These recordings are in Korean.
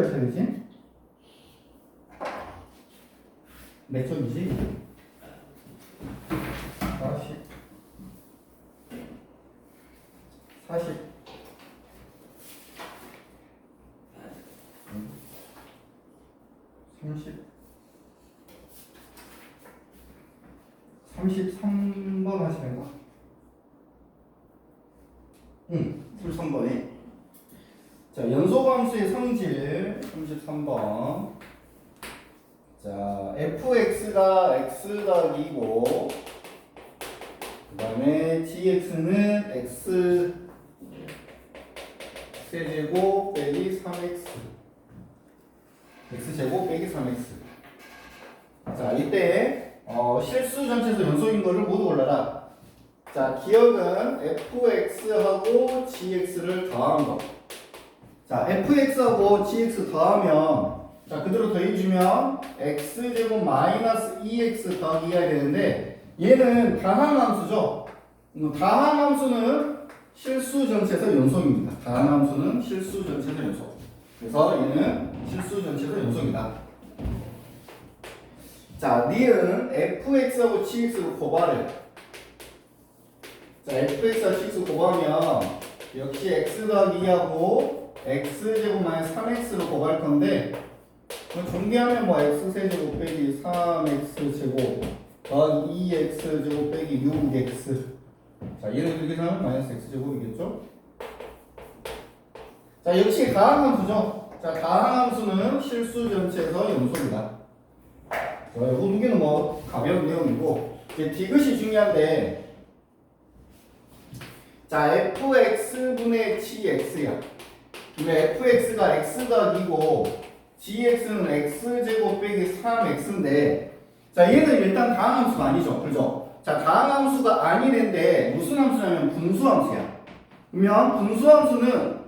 이렇게 되지? 몇 쪽이지? 40 33번 하시는 거? 33번에 자, 연소함수의 성질 33번. 자, fx가 x 더하기 2고 그 다음에 gx는 x 세제곱 빼기 3x x제곱 빼기 3x. 자, 이때 실수 전체에서 연속인 거를 모두 골라라. 자, 기억은 fx하고 gx를 더한 거. 자, fx하고 gx 더하면 자, 그대로 더해주면 x제곱 마이너스 2x 더하기 2가 되는데 얘는 다항함수죠. 다항함수는 실수 전체에서 연속입니다. 다항함수는 실수 전체에서 연속. 그래서 얘는 실수 전체에서 연속이다. 자, 니은 fx하고 gx를 곱하래. 자, fx하고 gx 곱하면 역시 x 더하기 2하고 x제곱 마이너스 3x로 곱할 건데 정리하면 뭐 x세제곱 빼기 3x제곱 더하기 2x제곱 빼기 6x. 자, 얘는 이렇게 하면 마이너스 x제곱이겠죠? 자, 역시 다항함수죠. 자, 다항함수는 실수 전체에서 연속이다. 자, 이거 무게는 뭐 가벼운 내용이고 이제 디귿이 중요한데 자, fx분의 gx야. 그러면 fx가 x 더하기고 gx는 x제곱 빼기 3x인데 자, 얘는 일단 다항함수가 아니죠. 그죠? 자, 다항함수가 아니는데 무슨 함수냐면 분수함수야. 그러면 분수함수는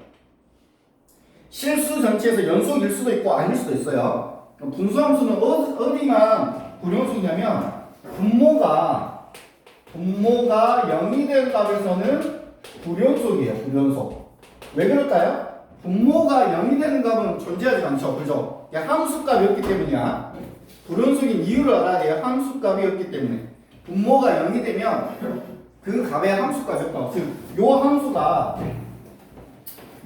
실수 전체에서 연속일 수도 있고 아닐 수도 있어요. 분수함수는 어디만 불연속이냐면 분모가 0이 된 값에서는 불연속이에요. 불연속. 왜 그럴까요? 분모가 0이 되는 값은 존재하지 않죠. 그죠? 함수값이었기 때문이야. 불연속인 이유를 알아야 돼요. 함수값이었기 때문에. 분모가 0이 되면 그 값의 함수값이었다. 즉,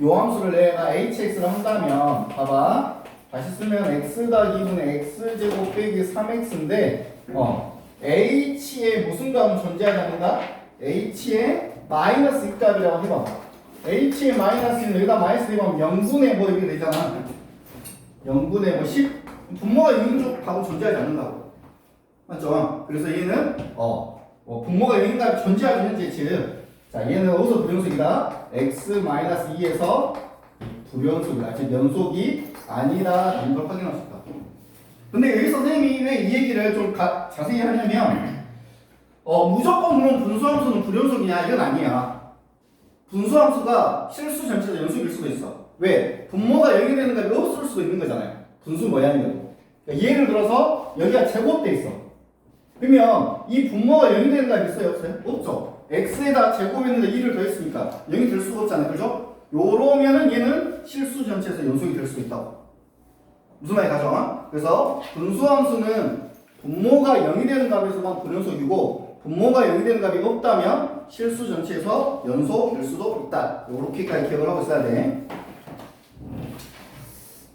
요 함수를 내가 hx를 한다면 봐봐. 다시 쓰면 x 더하기 2분의 x제곱 빼기 3x인데 h의 무슨 값은 존재하지 않는다? h의 마이너스 이 값이라고 해봐봐. h의 마이너스는 여기다 마이너스 해보면 0분의 뭐 이렇게 되잖아. 0분의 뭐 10. 분모가 0인 쪽 값은 존재하지 않는다고. 맞죠? 그래서 얘는 분모가 0인가 존재하지 현재 즉 자, 얘는 어디서 불연속이다? x-2에서 불연속이다. 즉 연속이 아니다라는 걸 확인할 수 있다. 근데 여기 선생님이 왜 이 얘기를 좀 자세히 하냐면 무조건 그럼 분수함수는 불연속이냐? 이건 아니야. 분수함수가 실수 전체에서 연속일 수도 있어. 왜? 분모가 0이 되는 값이 없을 수도 있는 거잖아요. 분수 모양이거든. 그러니까 예를 들어서 여기가 제곱돼 있어. 그러면 이 분모가 0이 되는 값이 있어요? 없어요? 없죠. x에다 제곱했는데 1을 더했으니까 0이 될 수가 없잖아요. 그죠? 요러면은 얘는 실수 전체에서 연속이 될 수 있다고. 무슨 말이 가죠? 그래서 분수함수는 분모가 0이 되는 값에서만 불연속이고 분모가 0이 되는 값이 없다면 실수 전체에서 연속될 수도 있다. 요렇게까지 기억을 하고 있어야 돼.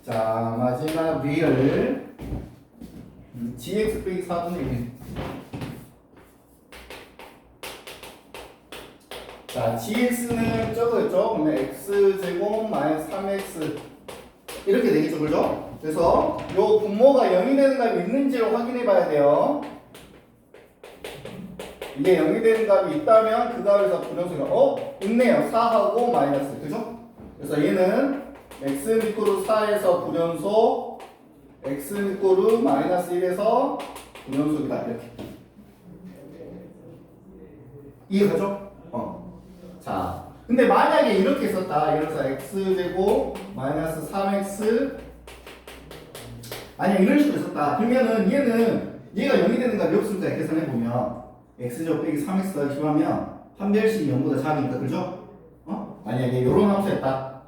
자, 마지막 리얼 gx 빼기 4분의 1. 자, gx는 저거였죠? 그러면 x제곱 마이너스 3x 이렇게 되겠죠, 그죠? 그래서 요 분모가 0이 되는 값이 있는지를 확인해 봐야 돼요. 이게 0이 되는 값이 있다면 그 값에서 불연속이가 있네요. 4하고 마이너스, 그죠? 그래서 얘는 x는 이꼬르 4에서 불연속, x는 이꼬르 마이너스 1에서 불연속이다. 이렇게 이해가죠? 자, 근데 만약에 이렇게 썼다. 예를 들어서 x제곱 마이너스 3x 만약 이런 식으로 썼다. 그러면은 얘가 0이 되는 값이 없으니까 계산해보면 x제곱 빼기 3x 더하기 10하면 판별식이 0보다 작으니까, 그죠? 만약에 이런 함수였다.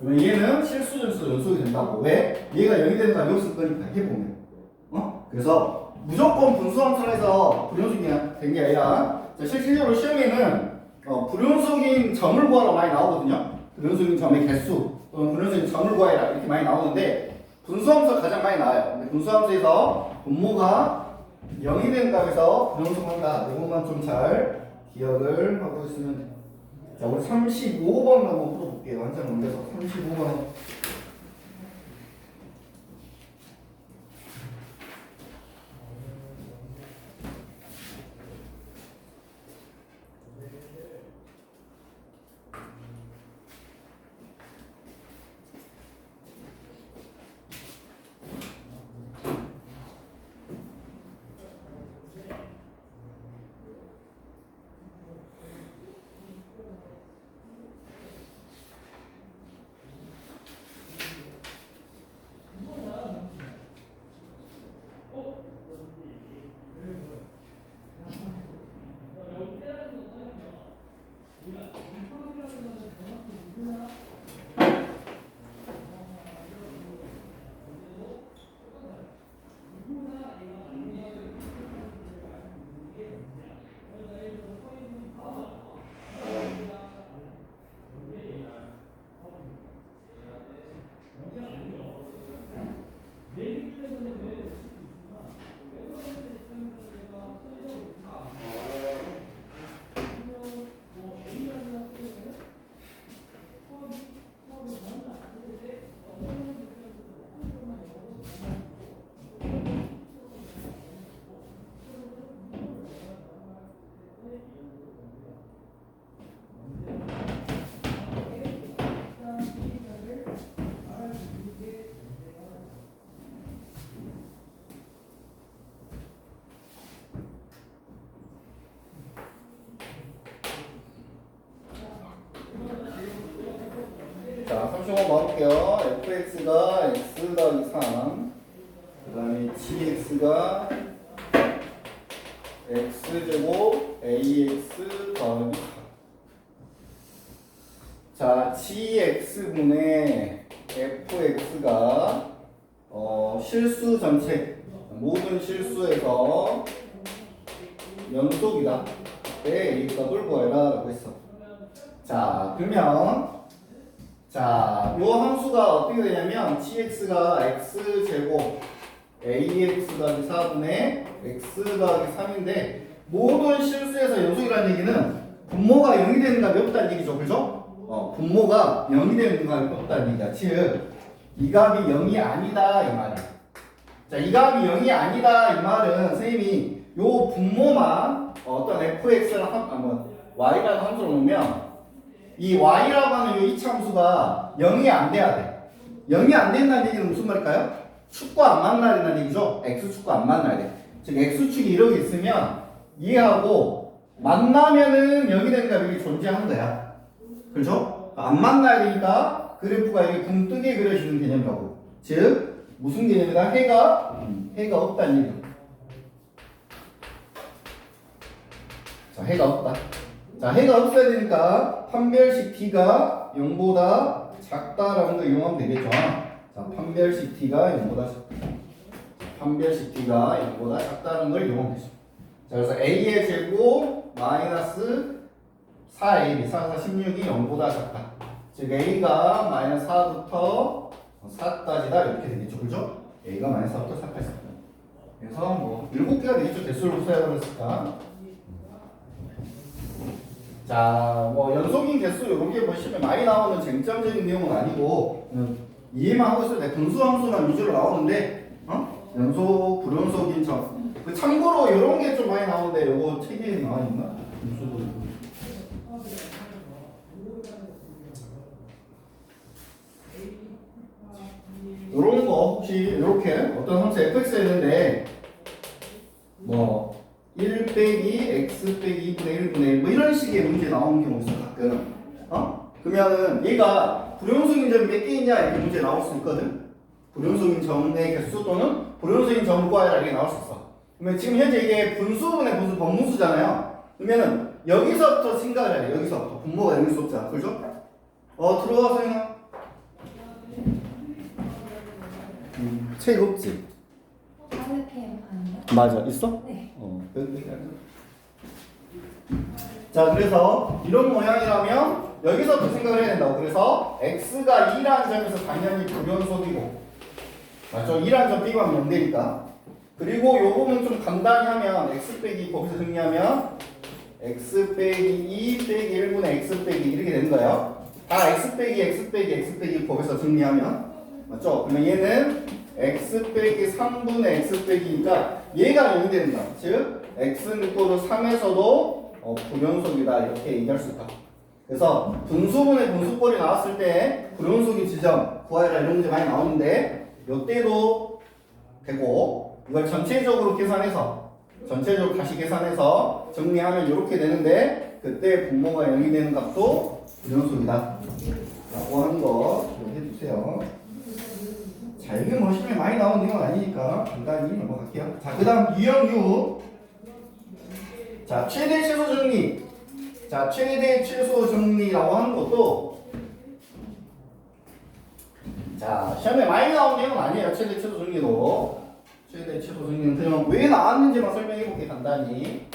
그러면 얘는 실수 전수 연속이 된다고. 왜? 얘가 0이 되는 거 없을 거니까 해보면. 그래서 무조건 분수함수에서 불연속이 된 게 아니라 자, 실질적으로 시험에는 불연속인 점을 구하라 많이 나오거든요. 불연속인 점의 개수 또는 불연속인 점을 구하라 이렇게 많이 나오는데 분수함수가 가장 많이 나와요. 근데 분수함수에서 분모가 0이 되는 값에서 불연속한다. 이것만 좀 잘 기억을 하고 있으면 돼요. 자, 우리 35번 한번 풀어볼게요. 한 장 넘겨서 35번. 자, 30번 봐볼게요. fx가 x 더하기 3, 그 다음에 gx가 x제곱 ax 더하기 4. 자, gx분의 fx가 실수 전체, 모든 실수에서 연속이다. 때 a 값을 구해라 라고 했어. 자, 그러면 자, 요 함수가 어떻게 되냐면 gx가 x제곱 ax 더하기 4분의 x 더하기 3인데 모든 실수에서 연속이라는 얘기는 분모가 0이 되는 값이 없다는 얘기죠. 그죠? 분모가 0이 되는 값이 없다는 얘기야. 즉, 이 값이 0이 아니다 이 말이야. 자, 이 값이 0이 아니다 이 말은 선생님이 요 분모만 어떤 fx랑 y라는 함수를 놓으면 이 y라고 하는 이 이차함수가 0이 안 돼야 돼. 0이 안 된다는 얘기는 무슨 말일까요? 축과 안 만나야 된다는 얘기죠? x축과 안 만나야 돼. 즉 x축이 이렇게 있으면 얘하고 만나면은 0이 되는 값이 존재하는 거야. 그렇죠? 안 만나야 되니까 그래프가 이렇게 붕 뜨게 그려지는 개념이라고. 즉 무슨 개념이다? 해가 없다는 얘기. 자, 해가 없다. 자, 해가 없어야 되니까 판별식 t가 0보다 작다라는 걸 이용하면 되겠죠. 자, 판별식 t가 0보다 작다. 판별식 t가 0보다 작다는 걸 이용하면 되죠. 자, 그래서 a의 제곱 마이너스 4ab, 4, 16이 0보다 작다. 즉 a가 마이너스 4부터 4까지다 이렇게 되겠죠. 그죠? a가 마이너스 4부터 4까지. 그래서 뭐 7개가 되겠죠. 대수를 구사해야 했을까? 자, 뭐 연속인 개수 이렇게 보시면 많이 나오는 쟁점적인 내용은 아니고 이해만 하고 있어도 돼. 분수함수만 위주로 나오는데 연속, 불연속인 점. 참고로 이런 게 좀 많이 나오는데 이거 책에 나와 있나? 이런 거 혹시 이렇게 어떤 함수 fx가 있는데 뭐 1 빼기 x 빼기 2분의 1분의 1 뭐 이런 식의 문제 나오는 경우 있어 가끔. 그러면은 얘가 불연속인 점이 몇 개 있냐 이렇게 문제 나올 수 있거든. 불연속인 점의 개수 또는 불연속인 점을 구하라 이렇게 나올 수 있어. 그러면 지금 현재 이게 분수분의 분수 번분수잖아요. 그러면은 여기서부터 생각을 해야 돼. 여기서부터 분모가 0일 수 없잖아. 그죠? 들어와서 책 없지? 이렇게 하는데? 맞아. 있어? 네. 여기 자, 그래서 이런 모양이라면 여기서부터 생각을 해야 된다고. 그래서 x가 2라는 점에서 당연히 불연속이고, 맞죠? 2라는 점 빼고 하면 0되니까. 그리고 요 부분 좀 간단히 하면 x 빼기 거기서 정리하면 x 빼기 2 빼기 1분의 x 빼기 이렇게 되는 거예요. 다 x 빼기 x 빼기 x 빼기 거기서 정리하면, 맞죠? 그러면 얘는 x 빼기 3분의 x 빼기니까 얘가 0이 되는 거야. 즉 x는 또 3에서도 불연속이다 이렇게 얘기할 수 있다. 그래서 분수분의 분수꼴이 나왔을 때 불연속인 지점 구하라 이런 문제 많이 나오는데 이때도 되고, 이걸 전체적으로 다시 계산해서 정리하면 이렇게 되는데, 그때 분모가 0이 되는 값도 불연속이다 라고 하는 거 기억해 주세요. 자, 이게 뭐 시험에 많이 나오는 내용 아니니까 간단히 넘어갈게요. 자, 그 다음 유형 6. 자, 최대 최소 정리. 자, 최대 최소 정리라고 하는 것도, 자, 시험에 많이 나오는 내용은 아니에요. 최대 최소 정리도. 최대 최소 정리는 그냥 왜 나왔는지만 설명해 볼게 간단히.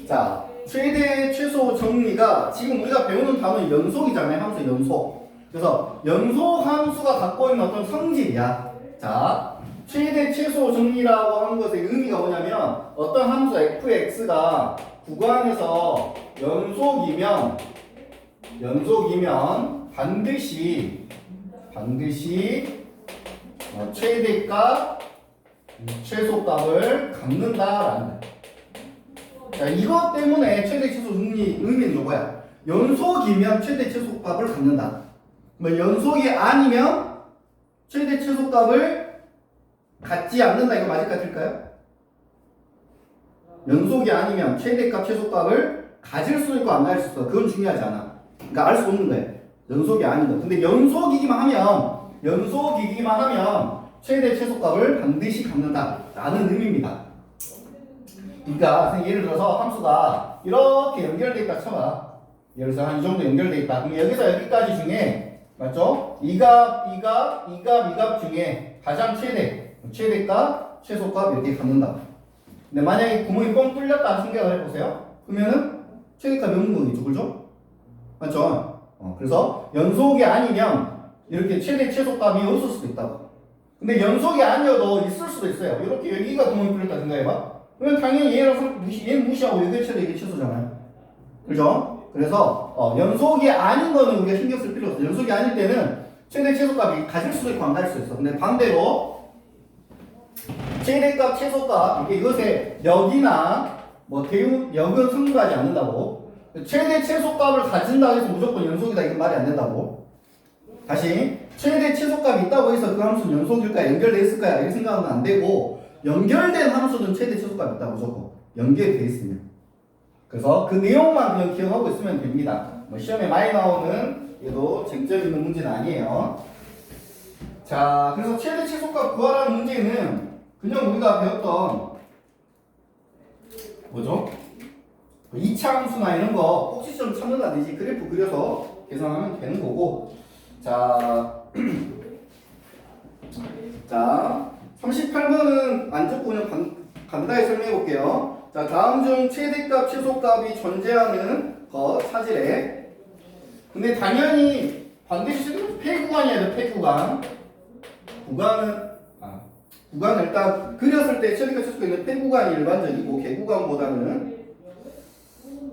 자, 최대 최소 정리가 지금 우리가 배우는 단어는 연속이잖아요. 함수 연속. 그래서 연속 함수가 갖고 있는 어떤 성질이야. 자, 최대 최소 정리라고 하는 것의 의미가 뭐냐면, 어떤 함수 fx가 구간에서 연속이면 반드시 최대값 최소값을 갖는다라는 거야. 자, 이것 때문에 최대 최소 정리 의미는 이거야. 연속이면 최대 최소값을 갖는다. 뭐 연속이 아니면 최대 최소값을 갖지 않는다. 이거 맞을까 틀까요? 연속이 아니면 최대값 최소값을 가질 수 있고 안 가질 수 있어. 그건 중요하지 않아. 그러니까 알 수 없는 거예요. 연속이 아닌 거. 근데 연속이기만 하면 최대 최소값을 반드시 갖는다 라는 의미입니다. 그러니까 예를 들어서 함수가 이렇게 연결돼 있다 쳐봐. 예를 들어서 한 이 정도 연결돼 있다. 그럼 여기서 여기까지 중에, 맞죠? 이 값 중에 가장 최대값 최소값 이렇게 갖는다. 근데 만약에 구멍이 뻥 뚫렸다 생각을 해보세요. 그러면은 최대값이 없는 거겠죠, 그죠? 맞죠? 그래서 연속이 아니면 이렇게 최대 최소값이 없을 수도 있다고. 근데 연속이 아니어도 있을 수도 있어요. 이렇게 여기가 구멍이 뚫렸다 생각해봐. 그러면 당연히 얘는 무시하고 이게 최대 이게 최소잖아요. 그죠? 그래서 연속이 아닌 거는 우리가 신경 쓸 필요 없어. 연속이 아닐 때는 최대 최소값이 가질 수도 있고 안 가질 수 있어. 근데 반대로 최대값 최소값 이것에 역이나 뭐 역은 승부하지 않는다고. 최대 최소값을 가진다 해서 무조건 연속이다 이건 말이 안 된다고. 다시 최대 최소값이 있다고 해서 그 함수는 연속일까 연결돼 있을까 이렇게 생각하면 안 되고, 연결된 함수는 최대 최소값이 있다 무조건 연결돼 있으면. 그래서 그 내용만 그냥 기억하고 있으면 됩니다. 뭐 시험에 많이 나오는 얘도 쟁점 있는 문제는 아니에요. 자, 그래서 최대 최소값 구하라는 문제는 그냥 우리가 배웠던 뭐죠? 2차 함수나 이런 거 꼭지점 찾는다든지 그래프 그려서 계산하면 되는 거고. 자, 자 38번은 안 적고 그냥 간단히 설명해 볼게요. 자, 다음 중 최대값 최소값이 존재하는 거 찾으래. 근데 당연히 반드시 폐구간이야 돼. 구간은 일단 그렸을 때 최대값 최소값 있는 폐구간이 일반적이고 개구간보다는.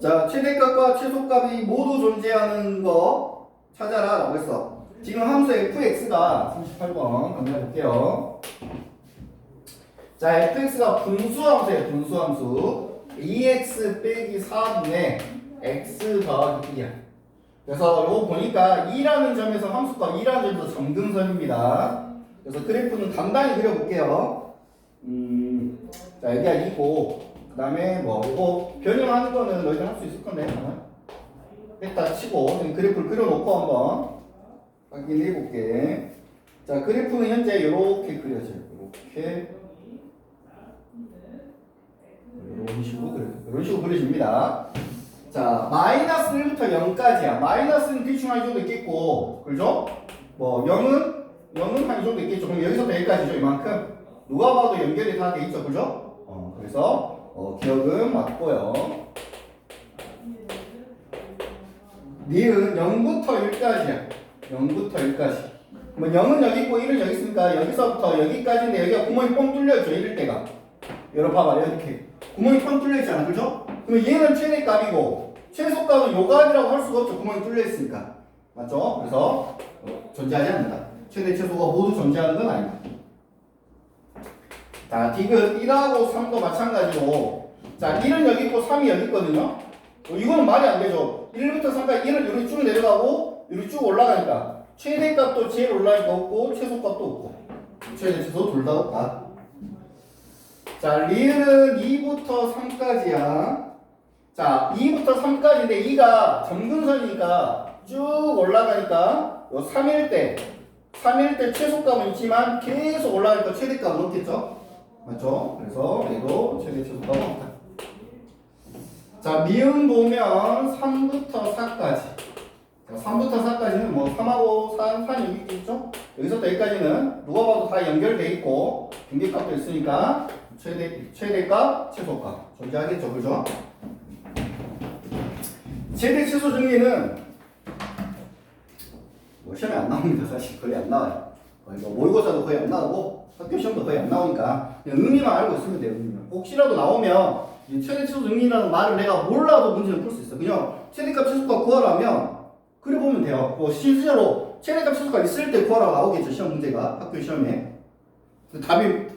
자, 최대값과 최소값이 모두 존재하는 거 찾아라 라고 했어. 지금 함수 fx가 38번 간단히 볼게요. 자, fx가 분수함수예요. 분수함수 2x 빼기 4분의 x 더하기 1이야. 그래서 이거 보니까 2라는 점에서 함수가 2라는 점에서 점근선입니다. 그래서 그래프는 간단히 그려볼게요. 자, 여기가 2고 그 다음에 뭐 이거 변형하는 거는 너희들 할 수 있을 건데 일단 치고 그래프를 그려놓고 한번 확인해 볼게. 자, 그래프는 현재 이렇게 그려져요. 이런 식으로 그려집니다. 자, 마이너스 1부터 0까지야. 마이너스는 대충 한 이 정도 있겠고, 그죠? 뭐 0은 한 이 정도 있겠죠. 그럼 여기서부터 여기까지죠, 이만큼. 누가 봐도 연결이 다 돼 있죠, 그죠? 그래서 기억은 맞고요. 니은 0부터 1까지야. 0부터 1까지. 뭐 0은 여기 있고 1은 여기 있으니까 여기서부터 여기까지인데 여기가 구멍이 뻥 뚫려있죠, 이럴 때가. 여러분 봐봐, 이렇게. 구멍이 뻥 뚫려있잖아, 그죠? 그러면 얘는 최대값이고 최소값은 요 값이라고 할 수가 없죠, 구멍이 뚫려있으니까. 맞죠? 그래서 존재하지 않는다. 최대 최소가 모두 존재하는 건 아니다. 자, 디귿 1하고 3도 마찬가지로, 자, 1은 여기 있고 3이 여기 있거든요. 이거는 말이 안 되죠. 1부터 3까지 1은 이렇게 쭉 내려가고 이렇게 쭉 올라가니까 최대값도 제일 올라가니까 없고 최소값도 없고 최대 최소 둘 다 없다. 자, 리을은 2부터 3까지야. 자, 2부터 3까지인데 2가 점근선이니까 쭉 올라가니까 요 3일 때 최소값은 있지만 계속 올라가니까 최대값은 없겠죠? 맞죠? 그래서 얘도 최대 최소값은 없다. 자, 미음 보면 3부터 4까지. 자, 3부터 4까지는 뭐 3하고 4는 여기 있죠? 여기서부터 여기까지는 누가 봐도 다 연결돼 있고 경계값도 있으니까 최대값, 최소값 존재하겠죠, 그죠? 최대 최소 정리는 뭐 시험에 안 나옵니다. 사실 거의 안 나와요. 모의고사도 거의 안 나오고 학교 시험도 거의 안 나오니까 그냥 의미만 알고 있으면 돼요. 의미만. 혹시라도 나오면 최대 최소 정리라는 말을 내가 몰라도 문제는 풀 수 있어. 그냥 최대값 최소값 구하라면 그래 보면 돼요. 뭐 실제로 최대값 최소값 있을 때 구하라고 나오겠죠, 시험 문제가. 학교 시험에 답이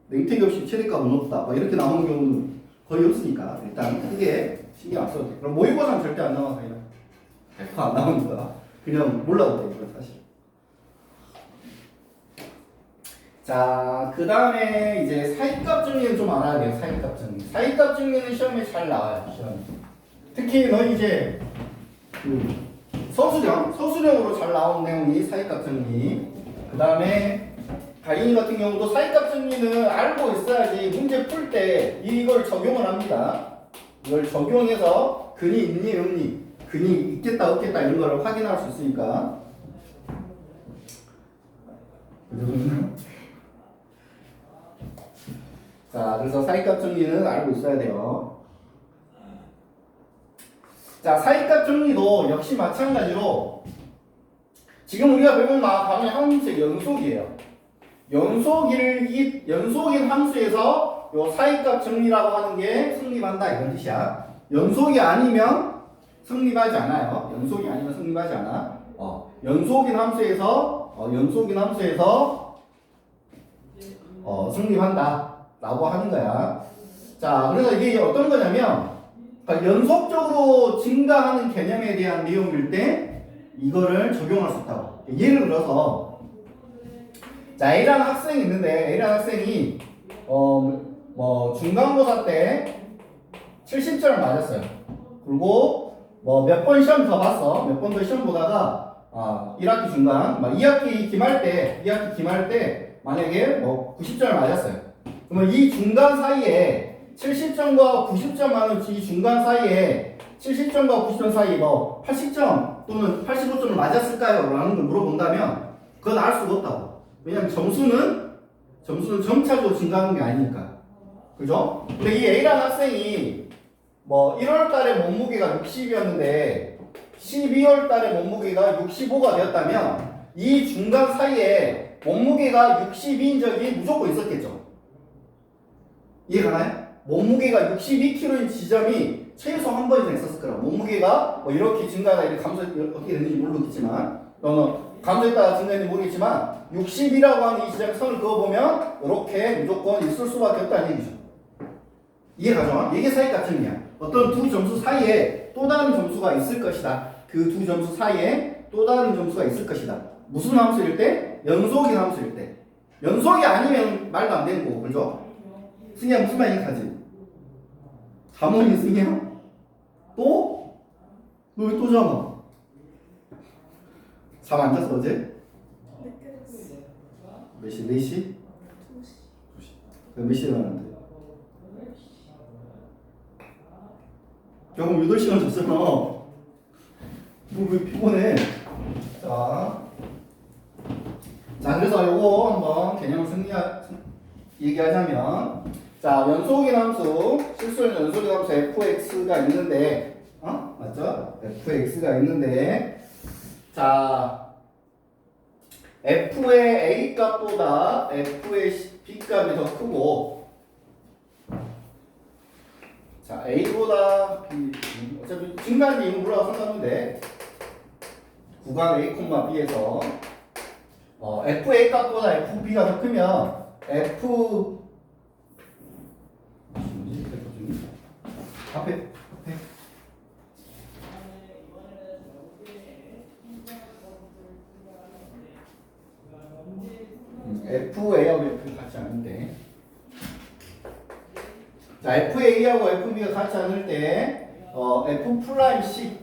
냉택이 없이 최대값은 없다 뭐 이렇게 나오는 경우는 거의 없으니까 일단 크게 신경 안 써도 돼. 그럼 모의고사는 절대 안 나와. 그냥 100% 안 나오니까 그냥 몰라도 돼, 이거 사실. 자, 그 다음에 이제 사이값 정리는 좀 알아야 돼요. 사이값 정리. 사이값 정리는 시험에 잘 나와요, 시험에. 특히 너 이제 서술형으로 잘 나온 내용이 사이값 정리. 그 다음에 다인이 같은 경우도 사이값 정리는 알고 있어야지 문제 풀 때 이걸 적용을 합니다. 이걸 적용해서 근이 있니 없니, 근이 있겠다 없겠다 이런 거를 확인할 수 있으니까. 자, 그래서 사이값 정리는 알고 있어야 돼요. 자, 사이값 정리도 역시 마찬가지로 지금 우리가 배운 방향 함수의 연속이에요. 연속인 함수에서 요 사이값 정리라고 하는 게 성립한다 이런 뜻이야. 연속이 아니면 성립하지 않아요. 연속이 아니면 성립하지 않아. 연속인 함수에서 성립한다 라고 하는 거야. 자, 그래서 이게 어떤 거냐면 연속적으로 증가하는 개념에 대한 내용일 때 이거를 적용할 수 있다고. 예를 들어서 자, A라는 학생이 있는데 A라는 학생이 뭐 중간고사 때 70점을 맞았어요. 그리고 뭐 몇 번 시험 더 봤어. 몇 번 더 시험 보다가 1학기 중간, 2학기 기말 때 만약에 뭐 90점을 맞았어요. 그러면 이 중간 사이에 70점과 90점 많은 이 중간 사이에 70점과 90점 사이 뭐 80점 또는 85점을 맞았을까요? 라는 걸 물어본다면 그건 알 수가 없다고. 왜냐면 점수는 점차적으로 증가하는 게 아니니까. 그죠? 근데 이 A라는 학생이 뭐 1월 달에 몸무게가 60이었는데 12월 달에 몸무게가 65가 되었다면 이 중간 사이에 몸무게가 62인 적이 무조건 있었겠죠. 이해가나요? 몸무게가 62kg인 지점이 최소 한 번 이상 있었을 거라고. 몸무게가 뭐 이렇게 증가하다 이렇게 어떻게 되는지 모르겠지만 감소했다가 증가했는지 모르겠지만 60이라고 하는 이 지점에 선을 그어보면 이렇게 무조건 있을 수밖에 없다는 얘기죠. 이해가죠? 이게 사이값 정리야. 어떤 두 점수 사이에 또 다른 점수가 있을 것이다. 그 두 점수 사이에 또 다른 점수가 있을 것이다. 무슨 함수일 때? 연속인 함수일 때. 연속이 아니면 말도 안 되는 거고, 그죠? 승희야 무슨 말인지 가지? 잠원이 승희야? 또? 너 왜 또 잠아? 잠 안 잤어 어제? 몇 시? 4시? 2시. 몇 시에 일어났는데? 결국 8시간 줬잖아. 왜 피곤해? 자, 그래서 요거 한번 개념 얘기하자면, 자, 연속인 함수, 실수는 연속인 함수 fx가 있는데, 맞죠? fx가 있는데, 자, f의 a 값보다 f의 b 값이 더 크고, 자, a보다 b, 어차피 중간 이름 물어서 상관없는데, 구간 a, b에서 fa 값보다 fb가 더 크면 앞에 FA하고 F 같지 않은데, 자, FA하고 FB가 같지 않을 때 F 프라임 C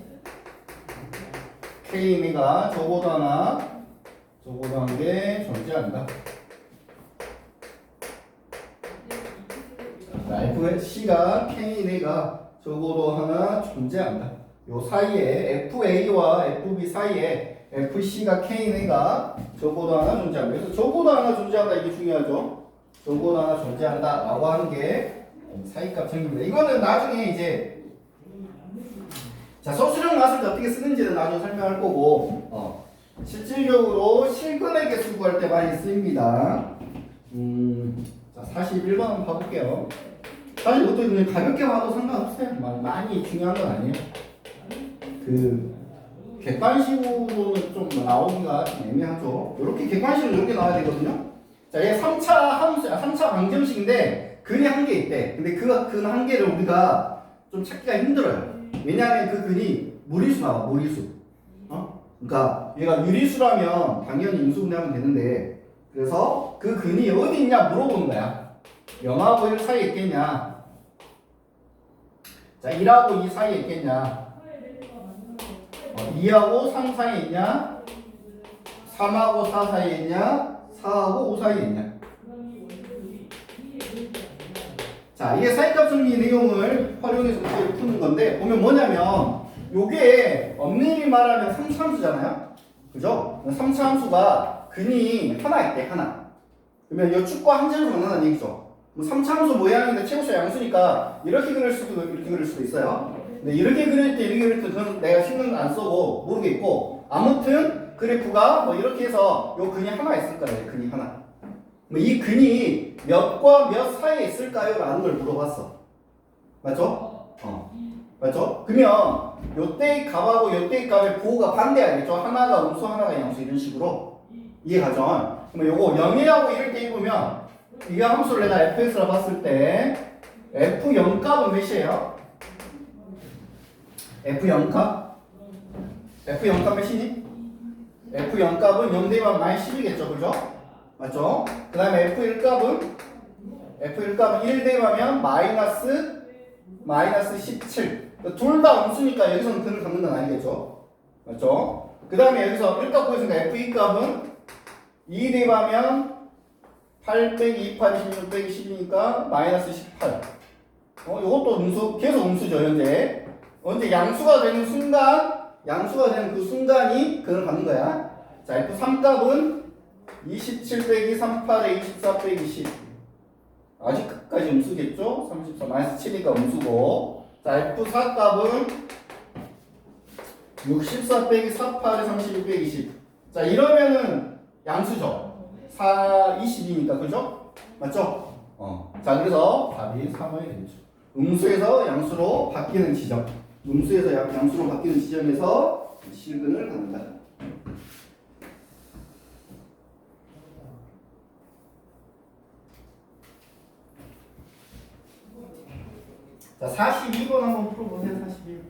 K가 저보다 한 게 존재한다. 자, FC가 K가 적어도 하나 존재한다. 요 사이에 FA와 FB 사이에 FC가 K가 적어도 하나 존재한다. 그래서 적어도 하나 존재한다, 이게 중요하죠. 적어도 하나 존재한다 라고 하는 게 사이값 정리입니다. 이거는 나중에 이제 자, 서술형 나왔을 때 어떻게 쓰는지는 나중에 설명할 거고, 실질적으로 실근의 개수 구할 때 많이 쓰입니다. 자, 41번 한번 봐볼게요. 사실 이것도 그냥 가볍게 봐도 상관없어요. 많이 중요한 건 아니에요. 그 객관식으로는 좀 나오기가 애매하죠. 이렇게 객관식으로 이렇게 나와야 되거든요. 자, 얘 3차 함수, 3차 방정식인데 근이 한 개 있대. 근데 그 근 한 개를 우리가 좀 찾기가 힘들어요. 왜냐하면 그 근이 무리수 나와, 무리수. 그러니까 얘가 유리수라면 당연히 인수분해하면 되는데, 그래서 그 근이 어디 있냐 물어보는 거야. 0하고 1 사이에 있겠냐? 자, 1하고 2 사이에 있겠냐? 2하고 3 사이에 있냐? 3하고 4 사이에 있냐? 4하고 5 사이에 있냐? 자, 이게 사이값 정리 내용을 활용해서 문제를 푸는 건데, 보면 뭐냐면 요게 엄밀히 말하면 3차 함수잖아요? 그죠? 3차 함수가 근이 하나 있대, 하나. 그러면 이 축과 한 제로 만나는 얘기죠. 3차 함수 모양인데 최고수 양수니까 이렇게 그릴 수도 있고 이렇게 그릴 수도 있어요. 근데 이렇게 그릴 때 이렇게 그릴 때 그건 내가 신경 안 쓰고 모르겠고, 아무튼 그래프가 뭐 이렇게 해서 요 근이 하나 있을 거예요. 근이 하나. 이 근이 몇과 몇 사이에 있을까요? 라는 걸 물어봤어. 맞죠? 맞죠? 그러면 요때의 값하고 요때의 값의 부호가 반대하겠죠? 하나가 음수, 하나가 양수, 이런 식으로. 이해가죠? 그러면 요거 0하고 이럴 때 입으면, 이 함수를 내가 fx라 봤을 때 f0 값은 몇이에요? f0 값? f0 값 몇이니? f0 값은 0 대입하면 -10이겠죠? 그죠? 맞죠? 그 다음에 f1 값은 1 대입하면 -17. 둘 다 음수니까 여기서는 근을 갖는 건 아니겠죠? 맞죠? 그 다음에 여기서 1값 구했으니까 f2 값은 2 대입하면 8 빼기 2, 8, 16 빼기 10이니까 -18. 요것도 음수, 계속 음수죠, 현재. 언제 양수가 되는 그 순간이 근을 갖는 거야. 자, f3 값은 27 빼기 38에 24 빼기 10. 아직 끝까지 음수겠죠? 34 7이니까 음수고. 자, F4 값은 64 빼기 48에 32 빼기 10. 자, 이러면은 양수죠. 4, 20이니까, 그죠? 맞죠? 자, 그래서 답이 3번이 되죠. 음수에서 양수로 바뀌는 지점. 음수에서 양수로 바뀌는 지점에서 실근을 갖는다. 자, 42번 한번 풀어보세요. 42번.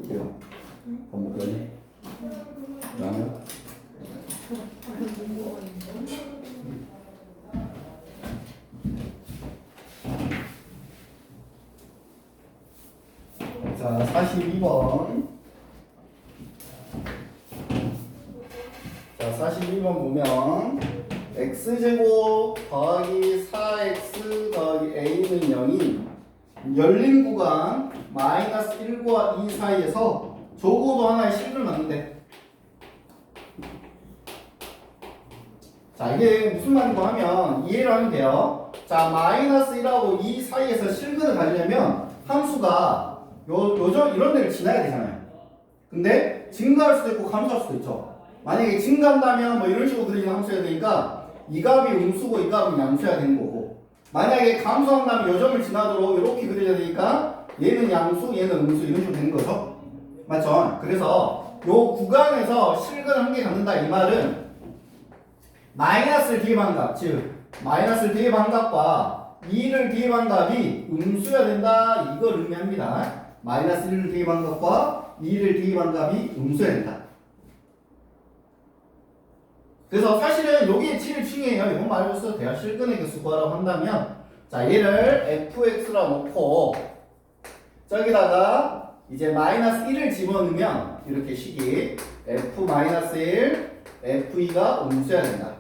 이거 밥 먹거니? 라면? 자, 42번. 자, 42번 보면 x제곱 더하기 4x 더하기 a는 0이 열린 구간 마이너스 1과 2 사이에서 적어도 하나의 식을 맞는데, 자, 이게 무슨 말인가 하면 이해를 하면 돼요. 자, 마이너스 1하고 2 사이에서 실근을 가지려면 함수가 이런 데를 지나야 되잖아요. 근데 증가할 수도 있고 감소할 수도 있죠. 만약에 증가한다면 뭐 이런 식으로 그려지는 함수여야 되니까 이 값이 음수고 이 값이 양수여야 되는 거고, 만약에 감소한다면 요 점을 지나도록 이렇게 그려야 되니까 얘는 양수, 얘는 음수 이런 식으로 되는 거죠. 맞죠? 그래서 요 구간에서 실근을 함께 갖는다 이 말은 마이너스를 대입한 값, 즉 마이너스를 대입한 값과 2를 대입한 값이 음수여야 된다 이걸 의미합니다. 마이너스 1을 대입한 값과 2를 대입한 값이 음수여야 된다. 그래서 사실은 여기 제일 중요해요. 이건 말고 써도 돼요. 실근의 개수 구하라고 한다면, 자, 얘를 fx라 놓고 저기다가 이제 마이너스 1을 집어넣으면 이렇게 식이 f-1 f2가 음수여야 된다.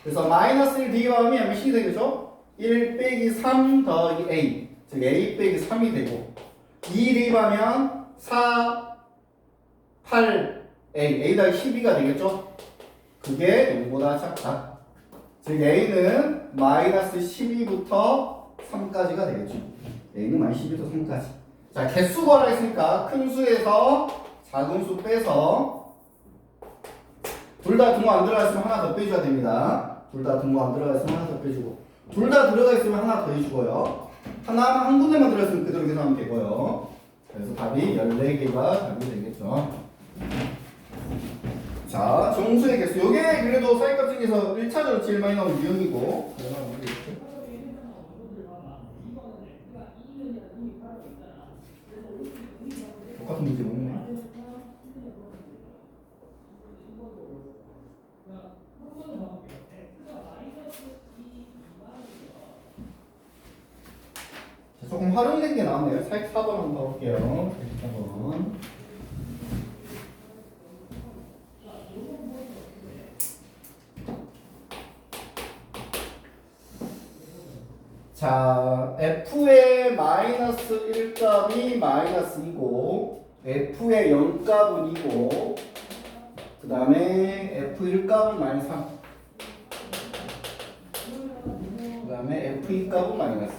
그래서 마이너스 1 대입하면 몇 식이 되겠죠? 1 빼기 3 더하기 a, 즉 a 빼기 3이 되고, 2 대입하면 4, 8, a 더하기 12가 되겠죠? 그게 0보다 작다. 즉 a는 마이너스 12부터 3까지가 되겠죠. a는 마이너스 12부터 3까지. 자, 개수 구하라 했으니까 큰 수에서 작은 수 빼서, 둘 다 등호 안 들어가 있으면 하나 더 빼줘야 됩니다. 둘 다 등호 안 들어가 있으면 하나 더 빼주고, 둘 다 들어가 있으면 하나 더 해주고요. 하나 한 군데만 들어가 있으면 그대로 계산하면 되고요. 그래서 답이 14개가 답이 되겠죠. 자, 정수의 개수. 요게 그래도 사이값 중에서 1차적으로 제일 많이 나오는 유형이고, 똑같은 문제 보네. 자, 조금 활용된 게 나왔네요. 사익 4번 한번 가볼게요. 4번. 자, f의 마이너스 1값이 마이너스 2고, f의 0값은 2고, 그 다음에 f1값은 마이너스 3, 그 다음에 f2값은 마이너스.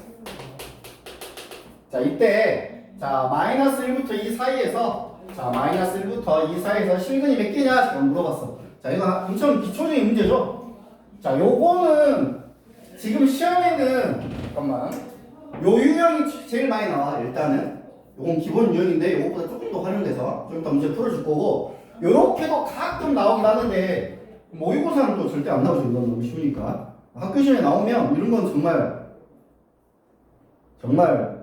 자, 이때 자 마이너스 1부터 2 사이에서, 자 마이너스 1부터 2 사이에서 실근이 몇 개냐 지금 물어봤어. 자, 이거 엄청 기초적인 문제죠. 자, 요거는 지금 시험에는, 잠깐만, 요 유형이 제일 많이 나와. 일단은 요건 기본 유형인데 요것보다 조금 더 활용돼서 좀 더 문제 풀어줄 거고, 요렇게도 가끔 나오긴 하는데 모의고사는 또 절대 안 나오죠. 이건 너무 쉬우니까. 학교 시험에 나오면 이런 건 정말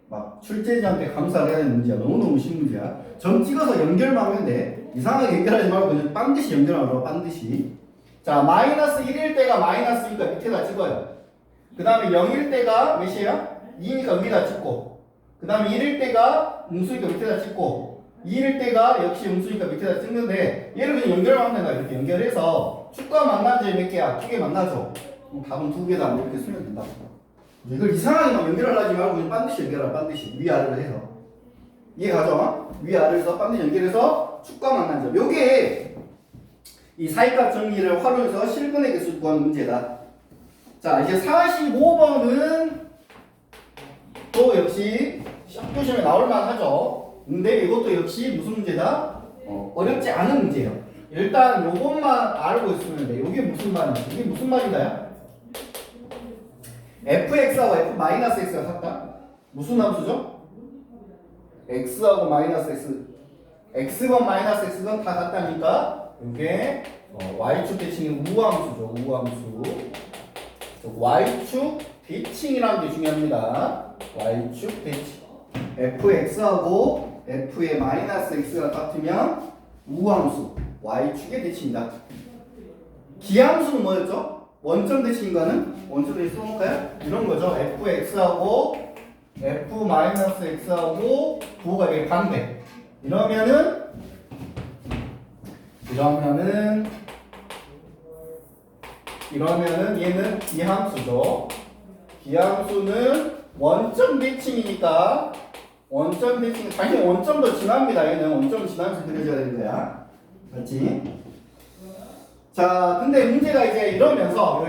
막 출제자한테 감사를 해야 되는 문제야. 너무너무 쉬운 문제야. 점 찍어서 연결만 하면 돼. 이상하게 연결하지 말고 그냥 반드시 연결하라고, 반드시. 자, 마이너스 1일 때가 마이너스니까 밑에다 찍어요. 그 다음에 0일 때가 몇이에요? 2니까 위에다 찍고, 그 다음에 1일 때가 음수니까 밑에다 찍고, 2일 때가 역시 음수니까 밑에다 찍는데, 얘를 그냥 연결만 하면 된다. 이렇게 연결해서 축과 만난 점 몇 개야? 2개 만나죠. 그럼 답은 2개다. 이렇게 쓰면 된다. 이걸 이상하게 막 연결하지 말고 그냥 반드시 연결하라. 반드시 위아래로 해서. 이해가죠? 위아래로 해서 반드시 연결해서 축과 만난 점. 요게 이 사이값 정리를 활용해서 실근의 개수 구하는 문제다. 자, 이제 45번은 또 역시 학교 시험에 나올 만하죠. 근데 이것도 역시 무슨 문제다? 어렵지 않은 문제예요. 일단 요것만 알고 있으면 돼. 이게 무슨 말이야? 이게 무슨 말이다요? fx하고 f-x가 같다? 무슨 함수죠? x하고 마이너스 x x건 마이너스 x건 다 같다니까 이게 y축 대칭이 우함수죠. 우함수. y축 대칭이라는 게 중요합니다. y축 대칭. fx하고 f의 마이너스 x가 같으면 우함수 y축의 대칭이다. 기함수는 뭐였죠? 원점 대칭인가는? 원점 대칭 써놓을까요? 이런 거죠. fx하고 f 마이너스 x하고 부호가 이게 반대. 이러면은 얘는 기함수죠. 기함수는 원점 대칭이니까 원점 대칭 당연히 원점도 지납니다. 얘는 원점 지나면서 그려져야 되는 거야. 맞지? 자, 근데 문제가 이제 이러면서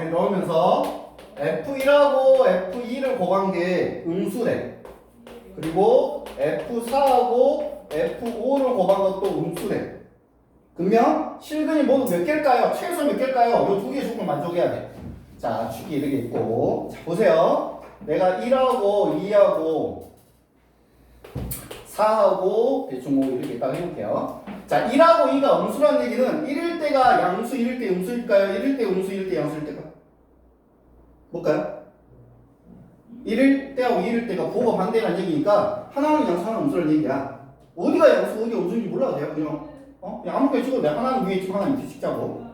F1하고 F2를 곱한 게 음수래. 그리고 F4하고 F5를 곱한 것도 음수래. 그러면 실근이 모두 몇 개일까요? 최소 몇 개일까요? 요 두 개의 조건을 만족해야 돼. 자, 축이 이렇게 있고. 자, 보세요. 내가 1하고 2하고 4하고 대충 뭐 이렇게 딱 해볼게요. 자, 1하고 2가 음수라는 얘기는 1일 때가 양수, 1일 때 음수일까요? 1일 때 음수, 1일 때 양수일 때가? 뭘까요? 1일 때하고 2일 때가 부호가 반대라는 얘기니까 하나는 양수, 하나는 음수라는 얘기야. 어디가 양수, 어디가 음수인지 몰라도 돼요. 그냥 아무거나 찍어도 돼. 하나는 위에 찍고 하나는 밑에 찍자고.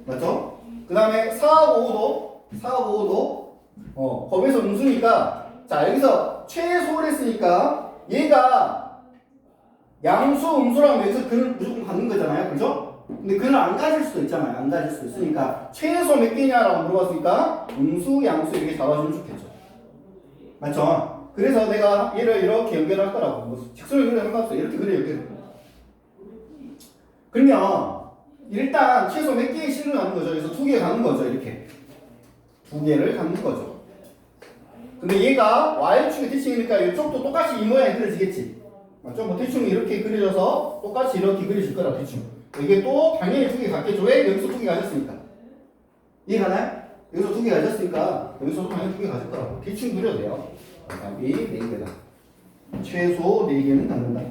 맞죠? 그 다음에 4하고 5도 거기서 음수니까 자, 여기서 최소를 했으니까 얘가 양수, 음수라면 여기서 근을 무조건 갖는 거잖아요. 그죠? 근데 근을 안 가질 수도 있잖아요. 안 가질 수도 있으니까 최소 몇 개냐라고 물어봤으니까 음수, 양수 이렇게 잡아주면 좋겠죠. 맞죠? 그래서 내가 얘를 이렇게 연결할 거라고. 뭐 직선을 그려 상관없어. 이렇게 그려, 이렇게. 그러면 일단 최소 몇 개의 실을 갖는 거죠. 그래서 두 개 갖는 거죠. 이렇게. 두 개를 갖는 거죠. 근데 얘가 Y축의 대칭이니까 이쪽도 똑같이 이 모양이 그려지겠지. 맞죠? 뭐 대충 이렇게 그려져서 똑같이 이렇게 그려질 거라 대충. 이게 또 당연히 두 개 같겠죠. 왜? 여기서 두 개 가졌으니까. 이해가나요? 여기서 두 개 가졌으니까 여기서도 당연히 두 개 가질 거라고. 대충 그려도 돼요. 답이 4개다. 최소 4개는 갖는다.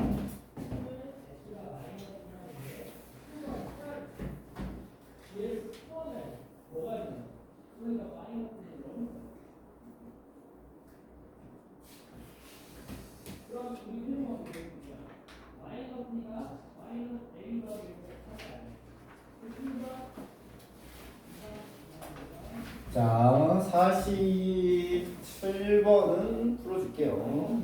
자, 47번은 풀어줄게요.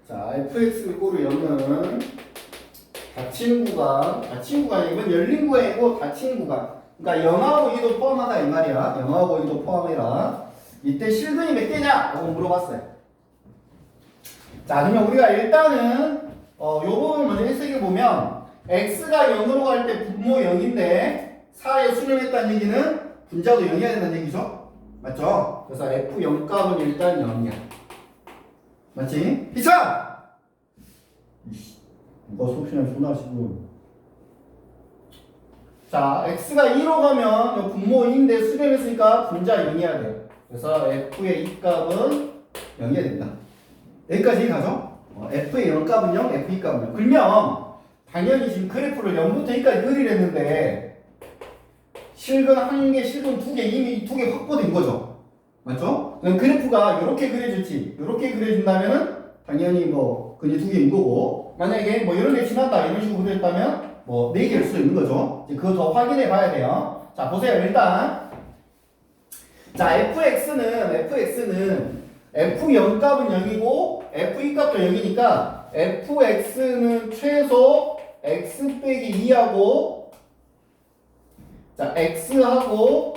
자, fx 꼴을 열면 닫힌 구간, 이건 열린 구간이고 닫힌 구간. 그러니까 0하고 2도 포함하다 이 말이야. 0하고 2도 포함해라. 이때 실근이 몇 개냐? 라고 물어봤어요. 자, 그러면 우리가 일단은 요 부분을 먼저 해석해 보면 x가 0으로 갈 때 분모 0인데 4에 수렴했다는 얘기는 분자도 0이어야 된다는 얘기죠. 맞죠? 그래서 f0 값은 일단 0이야. 맞지? 희찬! 누가 수업시간에 전화하시고. 자, x가 2로 가면 분모 2인데 수렴했으니까 분자 0이어야 돼요. 그래서 f의 2 값은 0이어야 된다. 여기까지 가죠? f의 0 값은 0, f 2 값은 0. 그러면 당연히 지금 그래프를 0부터 2까지 그리랬는데 실근 1개, 실근 2개, 이미 2개 확보된 거죠. 맞죠? 그럼 그래프가 이렇게 그려질지 이렇게 그려진다면은 당연히 뭐 근이 2개인 거고, 만약에 뭐 이런 게 지났다 이런 식으로 그렸다면 뭐 4개일 수도 있는 거죠. 이제 그거 더 확인해 봐야 돼요. 자, 보세요. 일단 자, fx는 f0 값은 0이고 f2 값도 0이니까 fx는 최소 x 빼기 2하고 자, x하고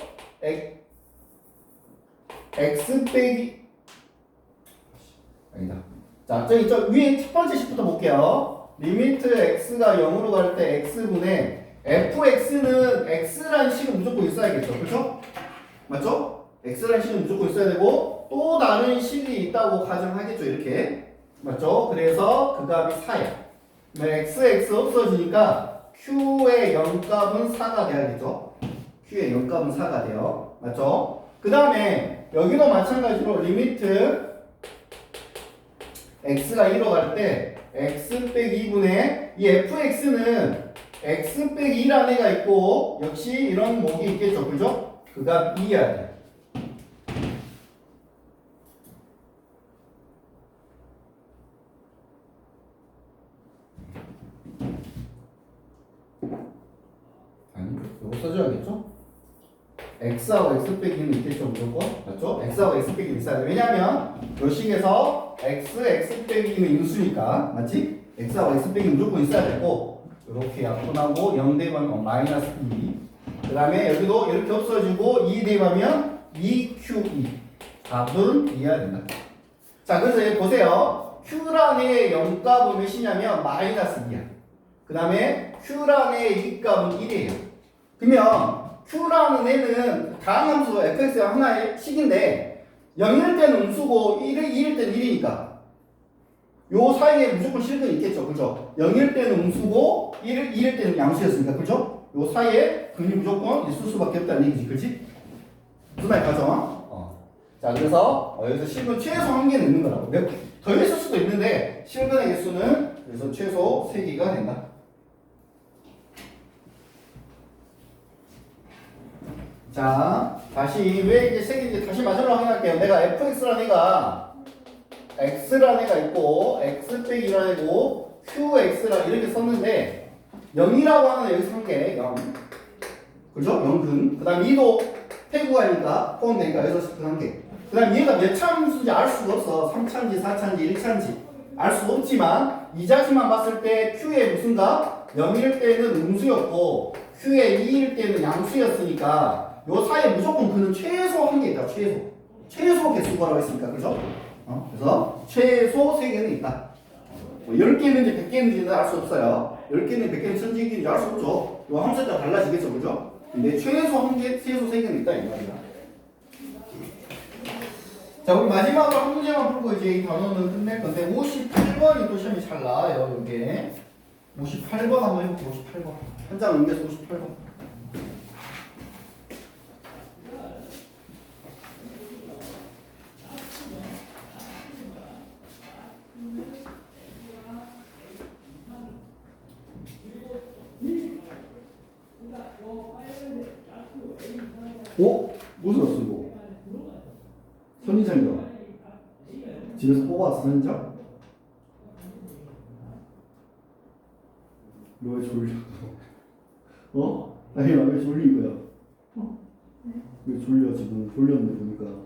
x 빼기 아니다. 자, 저 위에 첫 번째 식부터 볼게요. 리미트 x가 0으로 갈 때 x분의 fx는 x라는 식은 무조건 있어야겠죠. 그렇죠? 맞죠? x라는 식은 무조건 있어야 되고 또 다른 식이 있다고 가정하겠죠. 이렇게. 맞죠? 그래서 그 값이 4야. x 없어지니까 q의 0값은 4가 돼야겠죠. q의 0값은 4가 돼요. 맞죠? 그 다음에 여기도 마찬가지로 리미트 x가 1로 갈 때 x 빼기 2분의 이 fx는 x 빼기 1 안에가 있고 역시 이런 목이 있겠죠. 그죠? 그 값 2여야 돼. 아니, 이거 써줘야겠죠? x하고 x 빼기는 있겠죠, 무조건? 맞죠? x하고 x 빼기는 있어야 돼. 왜냐면 요 식에서 x 빼기는 인수니까, 맞지? x하고 x 빼기는 무조건 있어야 되고 이렇게 약분하고 0 대입하면 마이너스 2. 그 다음에 여기도 이렇게 없어지고 2 대입하면 2q2. 답은 이해야 된다. 자, 그래서 여기 보세요. q란의 0값은 몇이냐면 마이너스 2야. 그 다음에 q란의 2값은 1이에요. 그러면 q라는 애는 다음 함수 fx가 하나의 식인데 0일 때는 음수고 1일 때는 1이니까 요 사이에 무조건 실근이 있겠죠. 그죠? 0일 때는 음수고 1일 때는 양수였으니까. 그죠? 요 사이에 근이 무조건 있을 수밖에 없다는 얘기지. 그치? 무슨 말 가죠? 자, 그래서 여기서 실근 최소 한 개는 있는 거라고. 더 있을 수도 있는데 실근의 개수는 그래서 최소 3개가 된다. 자, 다시 왜 이게 3개인지 다시 마지막으로 확인할게요. 내가 fx라는 애가 x라는 애가 있고 x 빼기 1라는 애고 qx라 이렇게 썼는데 0이라고 하는 애 여기서 한 개, 0. 그죠? 0근. 그 다음 2도 태구하니까 포함되니까 여기서 한 개. 그 다음 얘가 몇 참수인지 알 수가 없어. 3차인지 4차인지 1차인지 알 수 없지만 이 자식만 봤을 때 q의 무슨 값? 0일 때는 음수였고 q의 2일 때는 양수였으니까 요 사이에 무조건 그는 최소 한 개 있다. 최소 개수거라고 했으니까. 그죠? 그래서 최소 3개는 있다. 뭐 10개는지 100개는지는 알 수 없어요. 10개는 100개는 1000개인지 알 수 없죠. 요 함수에 따라 달라지겠죠. 그죠? 근데 최소 한 개, 최소 3개는 있다. 이 말이야. 자, 우리 마지막으로 한 문제만 풀고 이제 이 단원은 끝낼 건데 58번이 또 시험이 잘 나와요. 이게 58번 한번 해볼게요. 58번 한 장 넘겨서 58번. 오? 무슨 왔어 이거? 선인장이요. 집에서 뽑아왔어 선인장? 너 왜 졸려? 아니 왜 졸린 거야? 왜 졸려 지금? 졸렸네 보니까.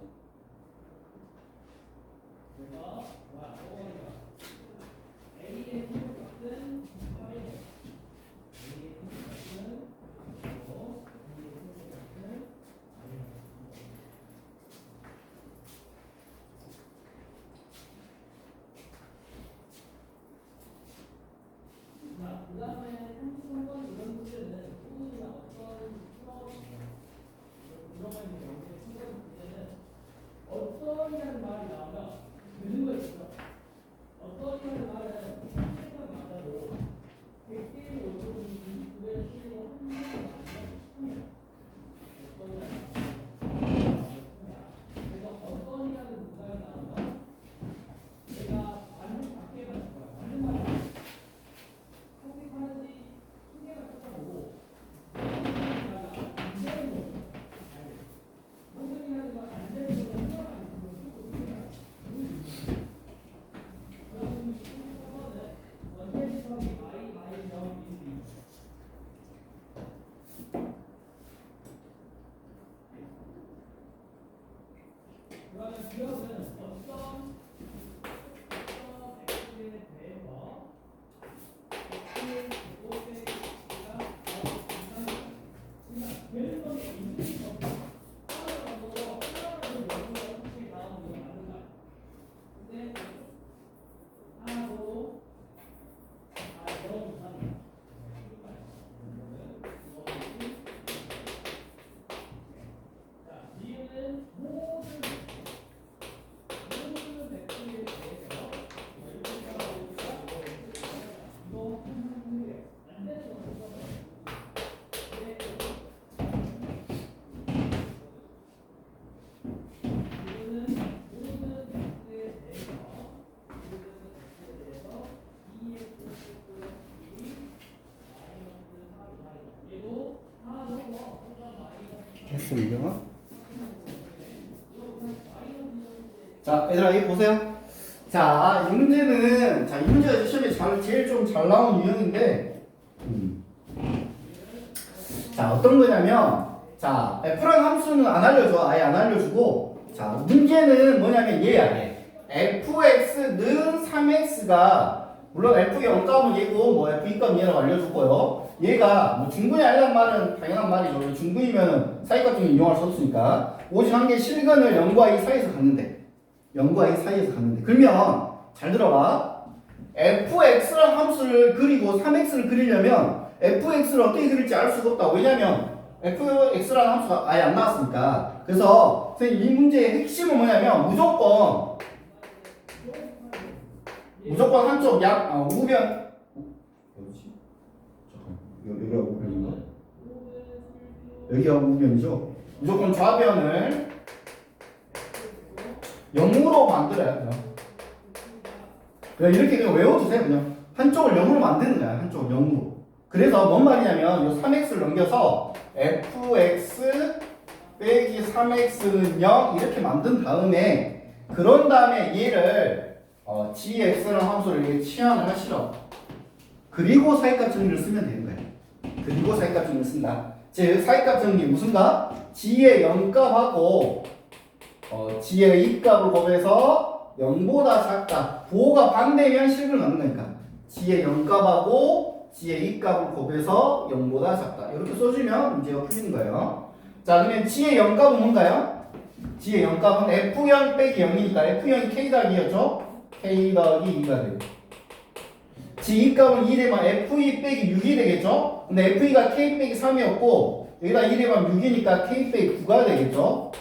했습니다. 자, 얘들아, 이거 보세요. 자, 이 문제는, 자, 이 문제가 시험에 제일 좀 잘 나온 유형인데, 자, 어떤 거냐면, 자, F라는 함수는 안 알려줘. 아예 안 알려주고, 자, 문제는 뭐냐면 얘야, 얘. fx는 3x가, 물론 f 0값은 얘고, 뭐 f 2값은 얘라고 알려줬고요. 얘가, 뭐 중근이 아니란 말은 당연한 말이죠. 중근이면 사이값 중에 이용할 수 없으니까. 오직 한 개 실근을 0과 2 사이에서 갖는데. 0과 2 사이에서 갖는데. 그러면, 잘 들어봐. fx라는 함수를 그리고 3x를 그리려면, fx를 어떻게 그릴지 알 수가 없다. 왜냐면, fx라는 함수가 아예 안 나왔으니까. 그래서 선생님 이 문제의 핵심은 뭐냐면 무조건 한쪽 우변 어디지? 잠깐 여기가 우변인가? 여기가 우변이죠. 무조건 좌변을 0으로 만들어야 돼요. 그냥 이렇게 그냥 외워두세요. 그냥 한쪽을 0으로 만드는 거야. 한쪽을 0으로. 그래서 뭔 말이냐면 이 3x를 넘겨서 fx 빼기 3x는 0 이렇게 만든 다음에 그런 다음에 얘를 gx라는 함수를 이렇게 치환을 하시죠. 그리고 사이값 정리를 쓰면 되는 거예요. 그리고 사이값 정리를 쓴다. 즉 사이값 정리 무슨 값? g의 0값하고 g의 2값을 곱해서 0보다 작다. 부호가 반대면 실근을 넣는 거니까 g의 0값하고 g의 2값을 곱해서 0보다 작다. 이렇게 써주면 문제가 풀리는 거예요. 자, 그러면 g의 0값은 뭔가요? g의 0값은 f0 빼기 0이니까 f0이 k 더하기였죠? k 더하기 2가 되고 g 2값은 2 되면 f2 빼기 6이 되겠죠? 근데 f2가 k 빼기 3이었고 여기다 2 되면 6이니까 k 빼기 9가 되겠죠?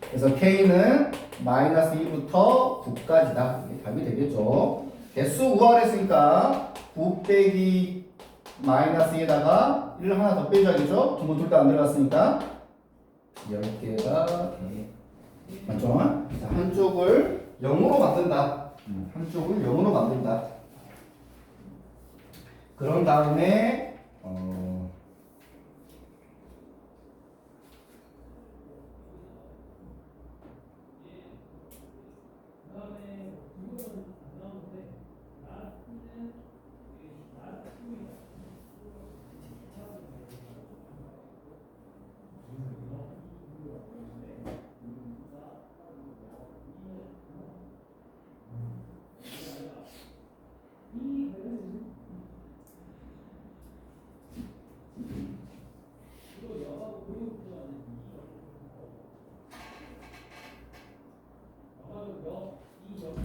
그래서 k는 마이너스 2부터 9까지다. 이게 답이 되겠죠? 개수 구하랬으니까 9 빼기 마이너스 2에다가 1을 하나 더 빼줘야겠죠? 두 번 둘 다 안 들어갔으니까 10개가 맞죠? 자, 한쪽을 0으로 만든다. 한쪽을 0으로 만든다. 그런 다음에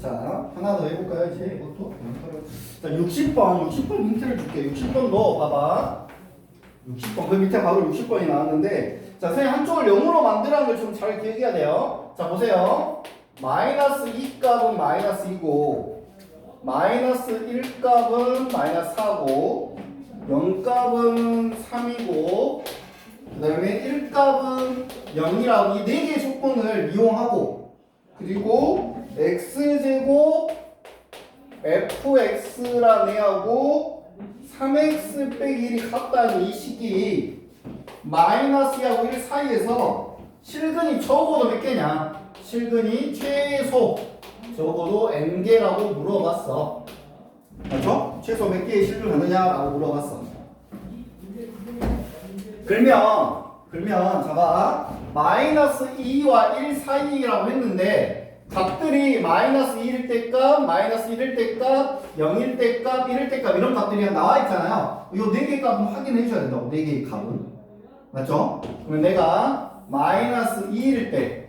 자, 하나 더 해볼까요? 이제 이것도? 자, 60번 힌트를 줄게. 60번도 봐봐. 60번, 그 밑에 바로 60번이 나왔는데, 자, 선생님 한쪽을 0으로 만들라는 걸 좀 잘 기억해야 돼요. 자, 보세요. 마이너스 2 값은 마이너스 2고, 마이너스 1 값은 마이너스 4고, 0 값은 3이고, 그 다음에 1 값은 0이라고 이 4개의 조건을 이용하고, 그리고 x제곱 fx라 내하고 3x 빼기 1이 같다는 이 식이 마이너스 2하고 1 사이에서 실근이 적어도 몇 개냐? 실근이 최소 적어도 n개라고 물어봤어. 맞죠? 최소 몇 개의 실근 가느냐라고 물어봤어. 그러면 잡아. 마이너스 2와 1 사이라고 했는데 값들이 마이너스 1일 때 값, 마이너스 1일 때 값, 0일 때 값, 1일 때 값 이런 값들이 나와 있잖아요. 이 4개의 값은 확인해 줘야 된다고. 4개의 값은. 맞죠? 그러면 내가 마이너스 2일 때,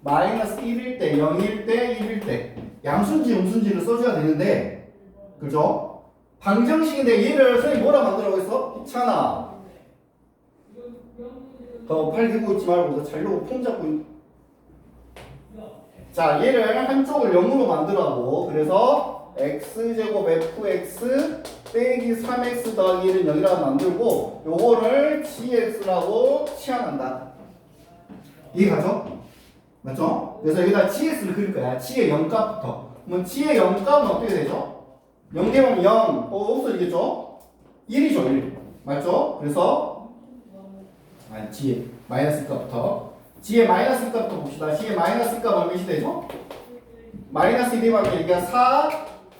마이너스 1일 때, 0일 때, 1일 때 양수인지 음수인지를 써줘야 되는데 그죠? 방정식인데 얘를 선생님 뭐라 만들라고 했어? 있잖아. 더 팔 들고 있지 말고 잘 놓고 폼 잡고 자, 얘를 한쪽을 0으로 만들라고. 그래서 x제곱 fx 빼기 3x 더하기 1은 0이라고 만들고 요거를 gx라고 치환한다. 이해가죠? 맞죠? 그래서 여기다 gx를 그릴 거야. g의 0값부터. 그러면 g의 0값은 어떻게 되죠? 0 되면 0 없어지겠죠? 1이죠 1. 맞죠? 그래서 아니 G의 마이너스 값부터 G의 마이너스 값부터 봅시다. G의 마이너스 값은 몇이 되죠? 마이너스 1이 하면 여기가 4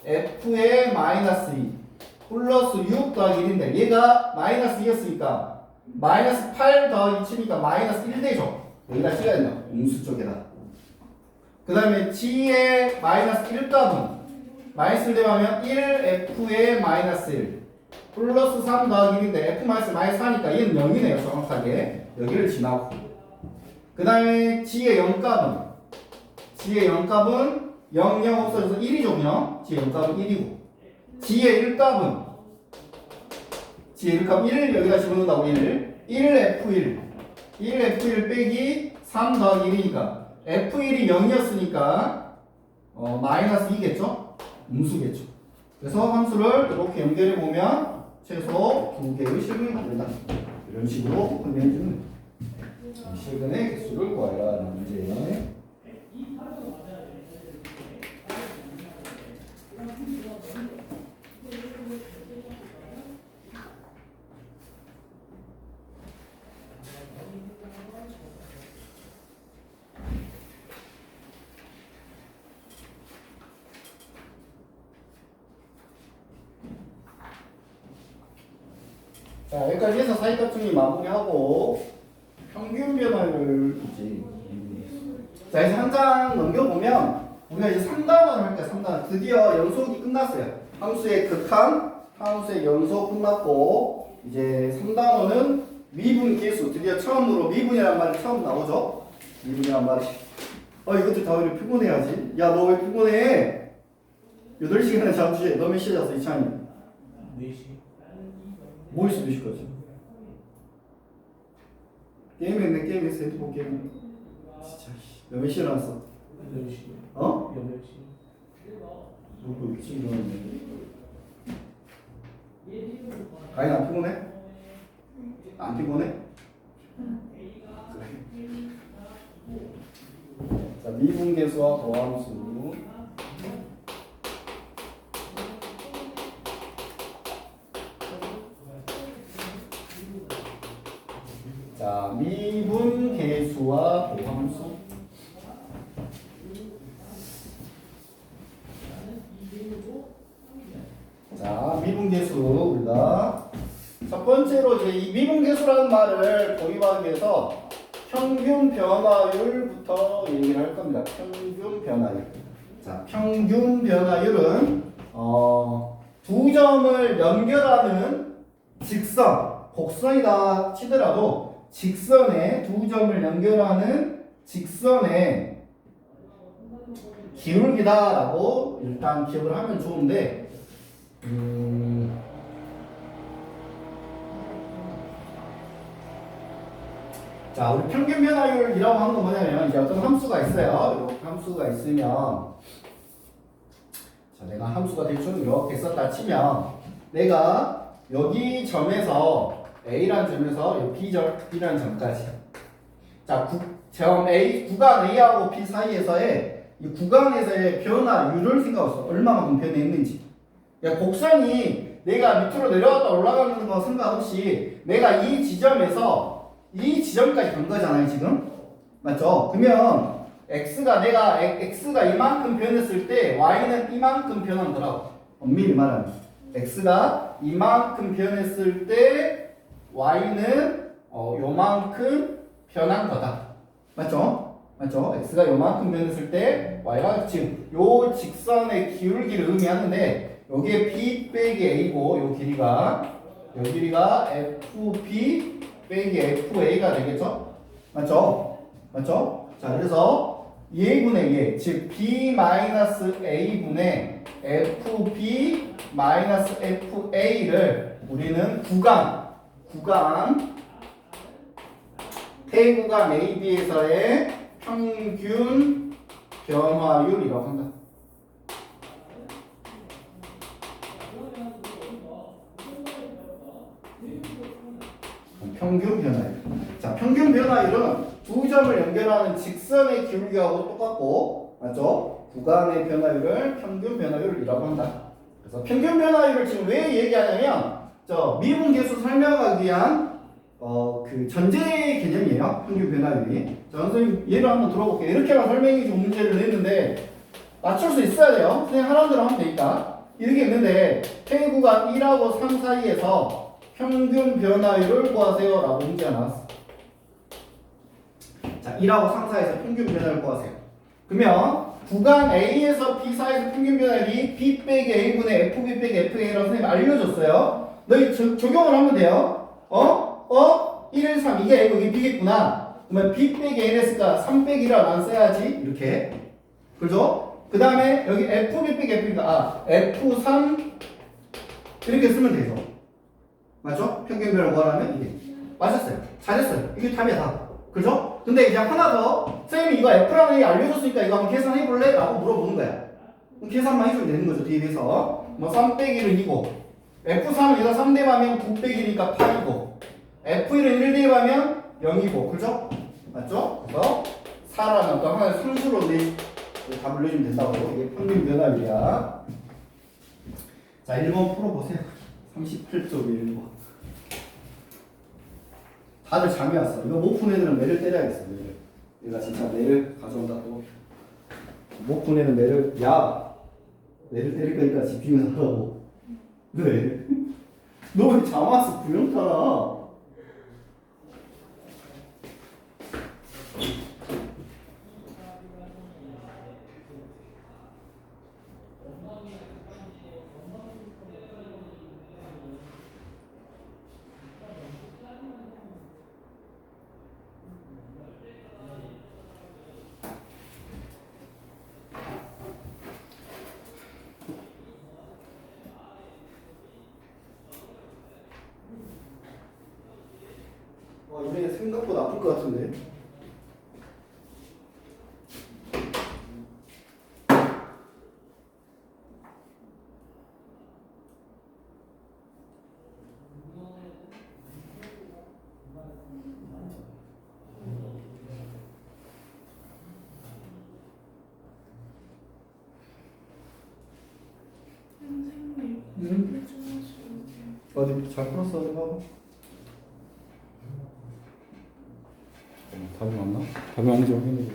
F의 마이너스 2 플러스 6 더하기 1인데 얘가 마이너스 2였으니까 마이너스 8 더하기 7이니까 마이너스 1 되죠. 여기다 찍어야 된다. 음수 쪽에다. 그 다음에 G의 마이너스 1 값은 마이너스 1 되면 1 F의 마이너스 1 플러스 3 더하기 1인데 F 마이너스 4니까 얘는 0이네요. 정확하게 여기를 지나고 그 다음에 G의 0값은 0, 0 없어져서 1이죠 그냥. G의 0값은 1이고 G의 1값은 1 여기다 집어넣는다고 1 F1 빼기 3 더하기 1이니까 F1이 0이었으니까 마이너스 2겠죠? 음수겠죠. 그래서 함수를 이렇게 연결해 보면 최소 2개의 식을 만든다. 이런 식으로 끝내주는 식은의 개수를 구하라 라는 문제. 자, 여기까지 해서 사이값 정리 마무리하고 평균 변화를 이제 자, 이제 한 장 넘겨보면 우리가 이제 3단원을 할게요. 3단원. 드디어 연속이 끝났어요. 함수의 극한, 함수의 연속 끝났고 이제 3단원은 미분 계수. 드디어 처음으로 미분이라는 말이 처음 나오죠. 미분이라는 말이. 이것도 다 우리 피곤해야지. 야, 너 왜 피곤해? 8시간을 잠시. 너 몇 시에 잤어, 이찬이? 4시. 뭐 있어, 몇 시까지? 게임했네, 게임했어. 핸드폰 게임. 진짜, 너 몇 시에 나왔어? 8시. 어? 8시. 누구 일찍 일어났네. 가인 안 피곤해? 안 피곤해? 그래. 자, 미분계수와 더함수. 자, 미분계수와 더함수. 자, 미분계수 우리가 첫 번째로 이제 이 미분계수라는 말을 도입하기 위해서 평균 변화율부터 얘기를 할 겁니다. 평균 변화율. 자, 평균 변화율은 두 점을 연결하는 직선, 곡선이다 치더라도 직선에 두 점을 연결하는 직선의 기울기다라고 일단 기억을 하면 좋은데. 자, 우리 평균 변화율이라고 하는 건 뭐냐면 이제 어떤 함수가 있어요. 이렇게 함수가 있으면 자, 내가 함수가 대충 이렇게 썼다 치면 내가 여기 점에서 A라는 점에서 B라는 점까지 자, 점 A, 구간 A하고 B 사이에서의 이 구간에서의 변화율을 생각해서 얼마만큼 변했는지. 야, 곡선이 내가 밑으로 내려갔다 올라가는 거 상관없이 내가 이 지점에서 이 지점까지 간 거잖아요, 지금. 맞죠? 그러면 x가 이만큼 변했을 때 y는 이만큼 변한 거라고. 엄밀히 말하면 x가 이만큼 변했을 때 y는 요만큼 변한 거다. 맞죠? 맞죠? x가 요만큼 변했을 때 y가 지금 요 직선의 기울기를 의미하는데 여기에 b 빼기 a고 요 길이가 fb 빼기 fa가 되겠죠? 맞죠? 맞죠? 자, 그래서 a분의 얘, 즉 b-a분의 fb fa를 우리는 대구간 AB에서의 평균 변화율이라고 한다. 평균 변화율. 자, 평균 변화율은 두 점을 연결하는 직선의 기울기하고 똑같고, 맞죠? 구간의 변화율을 평균 변화율이라고 한다. 그래서 평균 변화율을 지금 왜 얘기하냐면, 미분계수 설명하기 위한 그 전제 개념이에요. 평균 변화율이. 자, 선생님 예를 한번 들어볼게요. 이렇게만 설명해 준 문제를 냈는데 맞출 수 있어야 돼요. 선생님 하라는 대로 하면 되니까. 이렇게 있는데 K 구간 1하고 3 사이에서 평균 변화율을 구하세요 라고 문제가 나왔어. 자, 1하고 3 사이에서 평균 변화율을 구하세요. 그러면 구간 A에서 B 사이에서 평균 변화율이 B 빼기 A분의 FB 빼기 FA라고 선생님이 알려줬어요. 너희 적용을 하면 돼요. 1, 1, 3 이게 A고 이게 B겠구나. 그러면 B 빼기 A랬으니까 3 빼기 1을 안 써야지. 이렇게. 그죠? 그 다음에 여기 FB 빼기 F니까 F3 이렇게 쓰면 되죠. 맞죠? 평균 변화율 구하려면 이게. 맞았어요. 잘했어요. 이게 답이야 답. 그죠? 근데 이제 하나 더 선생님이 이거 F라는 얘기 알려줬으니까 이거 한번 계산해볼래? 라고 물어보는 거야. 그럼 계산만 해주면 되는 거죠. 뒤에서 뭐 3 빼기는 2고 F3은 여기다 3 대입하면 9 빼기니까 8이고 F1은 1 대입하면 0이고 그죠? 맞죠? 그래서 4라는 어떤 하나의 상수로 답을 내주면 된다고. 이게 평균 변화율이야. 자 1번 풀어보세요. 38쪽 1번. 다들 잠이 왔어. 이거 못 푼 애들은 매를 때려야겠어. 매를. 내가 진짜 매를 가져온다 또. 못 푼 애는 매를 매를 때릴 거니까 집중해서 하라고. 왜? 너 왜 잠 왔어? 구형타라. 이게 생각보다 아플 것 같은데. 어디 잘 풀었어? 하고. 답이 맞나? 답이 아니죠 확인해줘.